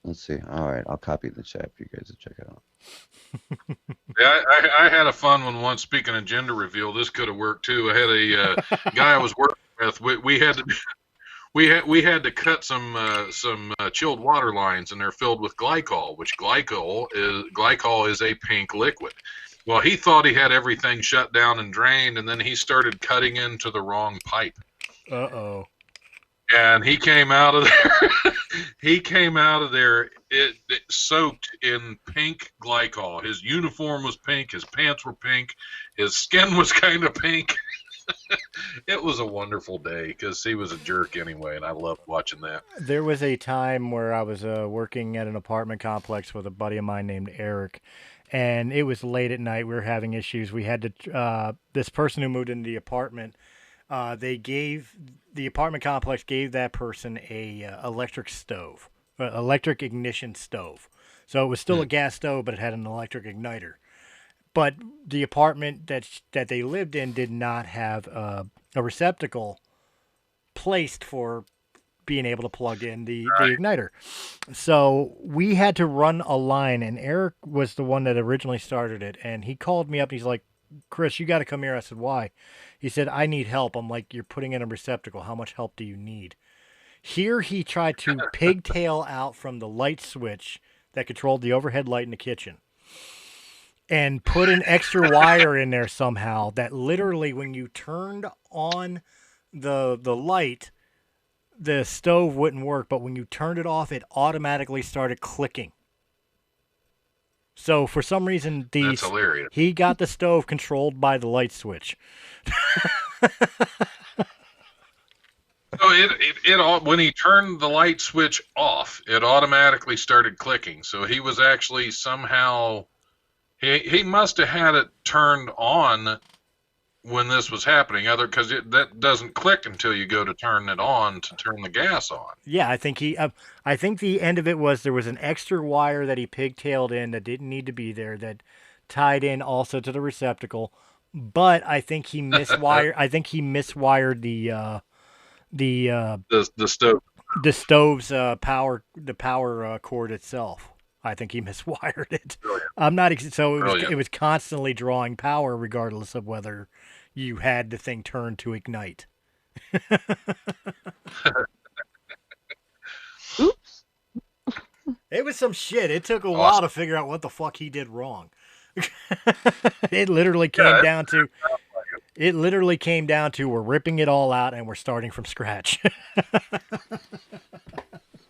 Let's see. All right, I'll copy the chat for you guys to check it out. Yeah, I had a fun one once. Speaking of gender reveal, this could have worked too. I had a guy I was working with. We had to we had to cut some chilled water lines, and they're filled with glycol, which glycol is a pink liquid. Well, he thought he had everything shut down and drained, and then he started cutting into the wrong pipe. Uh-oh. And he came out of there. He came out of there it soaked in pink glycol. His uniform was pink. His pants were pink. His skin was kind of pink. It was a wonderful day because he was a jerk anyway, and I loved watching that. There was a time where I was working at an apartment complex with a buddy of mine named Eric, and it was late at night. We were having issues. We had to this person who moved into the apartment. The apartment complex gave that person a electric ignition stove. So it was still a gas stove, but it had an electric igniter. But the apartment that they lived in did not have a receptacle placed for being able to plug in the igniter. So we had to run a line, and Eric was the one that originally started it. And he called me up, and he's like, "Chris, you got to come here." I said, "Why?" He said, "I need help." I'm like, "You're putting in a receptacle. How much help do you need?" Here he tried to pigtail out from the light switch that controlled the overhead light in the kitchen and put an extra wire in there somehow that literally when you turned on the light, the stove wouldn't work, but when you turned it off, it automatically started clicking. So for some reason, That's hilarious. he got the stove controlled by the light switch. So it when he turned the light switch off, it automatically started clicking. So he was actually somehow he must have had it turned on when this was happening, because that doesn't click until you go to turn it on to turn the gas on. Yeah, I think the end of it was there was an extra wire that he pigtailed in that didn't need to be there that tied in also to the receptacle, but I think he miswired. I think he miswired the stove. The stove's power cord itself. I think he miswired it. Brilliant. I'm not so it was, Brilliant. it was constantly drawing power regardless of whether you had the thing turned to ignite. Oops. It was some shit. It took a while to figure out what the fuck he did wrong. It literally came down to we're ripping it all out and we're starting from scratch.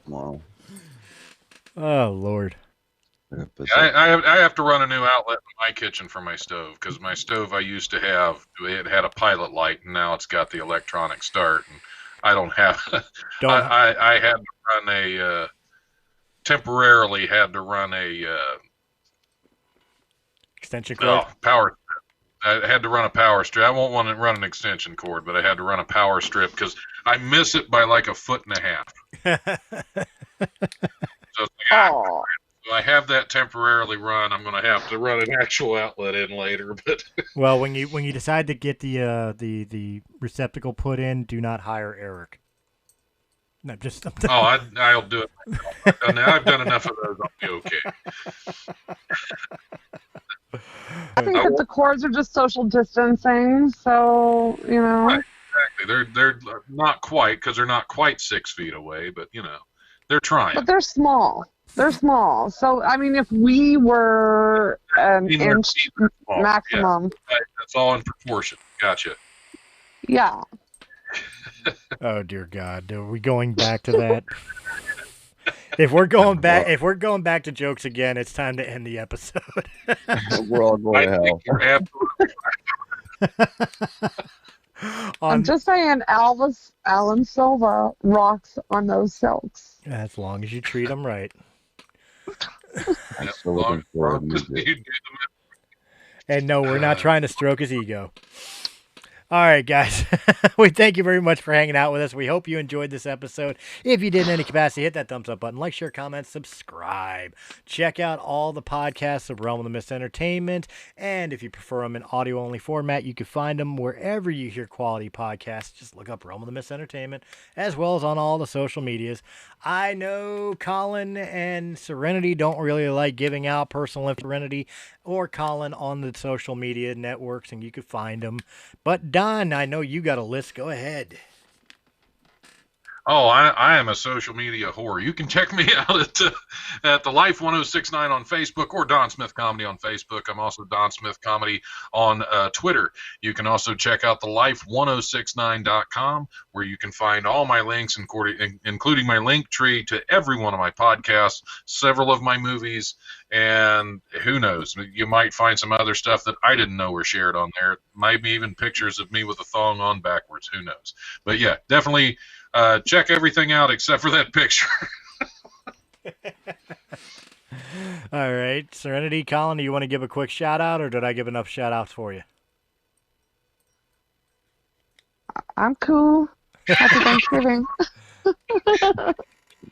Wow. Oh Lord. I have to run a new outlet in my kitchen for my stove because my stove I used to have, it had a pilot light, and now it's got the electronic start, and I don't have. I had to run temporarily had to run a extension cord. Power. I had to run a power strip. I won't want to run an extension cord, but I had to run a power strip because I miss it by like a foot and a half. So it's like, so I have that temporarily run. I'm going to have to run an actual outlet in later. But well, when you decide to get the receptacle put in, do not hire Eric. No, just I'll do it. I've done enough of those. I'll be okay. I think that the cords are just social distancing, so Right, exactly. They're not quite because they're not quite 6 feet away, but they're trying. But they're small. They're small. So I mean, if we were an inch maximum, yeah, that's all in proportion. Gotcha. Yeah. Oh dear God, are we going back to that? If we're going back to jokes again, it's time to end the episode. We're all going to hell. I'm just saying, Alan Silva rocks on those silks. As long as you treat them right. I'm still looking forward to it. And no, we're not trying to stroke his ego. All right, guys. We thank you very much for hanging out with us. We hope you enjoyed this episode. If you did in any capacity, hit that thumbs up button, like, share, comment, subscribe. Check out all the podcasts of Realm of the Mist Entertainment. And if you prefer them in audio-only format, you can find them wherever you hear quality podcasts. Just look up Realm of the Mist Entertainment, as well as on all the social medias. I know Colin and Sirenity don't really like giving out personal information, or Colin on the social media networks, and you can find them. But Don, I know you got a list. Go ahead. Oh, I am a social media whore. You can check me out at the Life 1069 on Facebook or Don Smith Comedy on Facebook. I'm also Don Smith Comedy on Twitter. You can also check out the life1069.com, where you can find all my links, including my link tree to every one of my podcasts, several of my movies, and who knows, you might find some other stuff that I didn't know were shared on there. Maybe even pictures of me with a thong on backwards. Who knows? But yeah, definitely. Check everything out except for that picture. All right. Sirenity, Colin, do you want to give a quick shout out, or did I give enough shout outs for you? I'm cool. Happy Thanksgiving.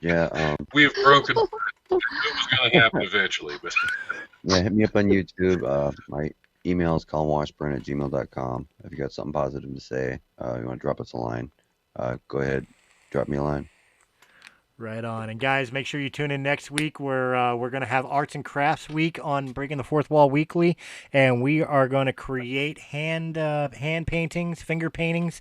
Yeah. We've broken. It was going to happen eventually, but Yeah, hit me up on YouTube. My email is colinwashburn@gmail.com. If you got something positive to say, you want to drop us a line, go ahead, drop me a line. Right on. And guys, make sure you tune in next week where we're going to have Arts and Crafts Week on Breaking the Fourth Wall Weekly, and we are going to create hand paintings, finger paintings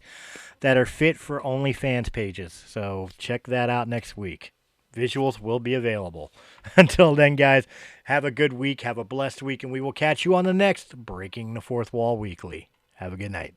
that are fit for OnlyFans pages. So check that out next week. Visuals will be available. Until then, guys, have a good week, have a blessed week, and we will catch you on the next Breaking the Fourth Wall Weekly. Have a good night.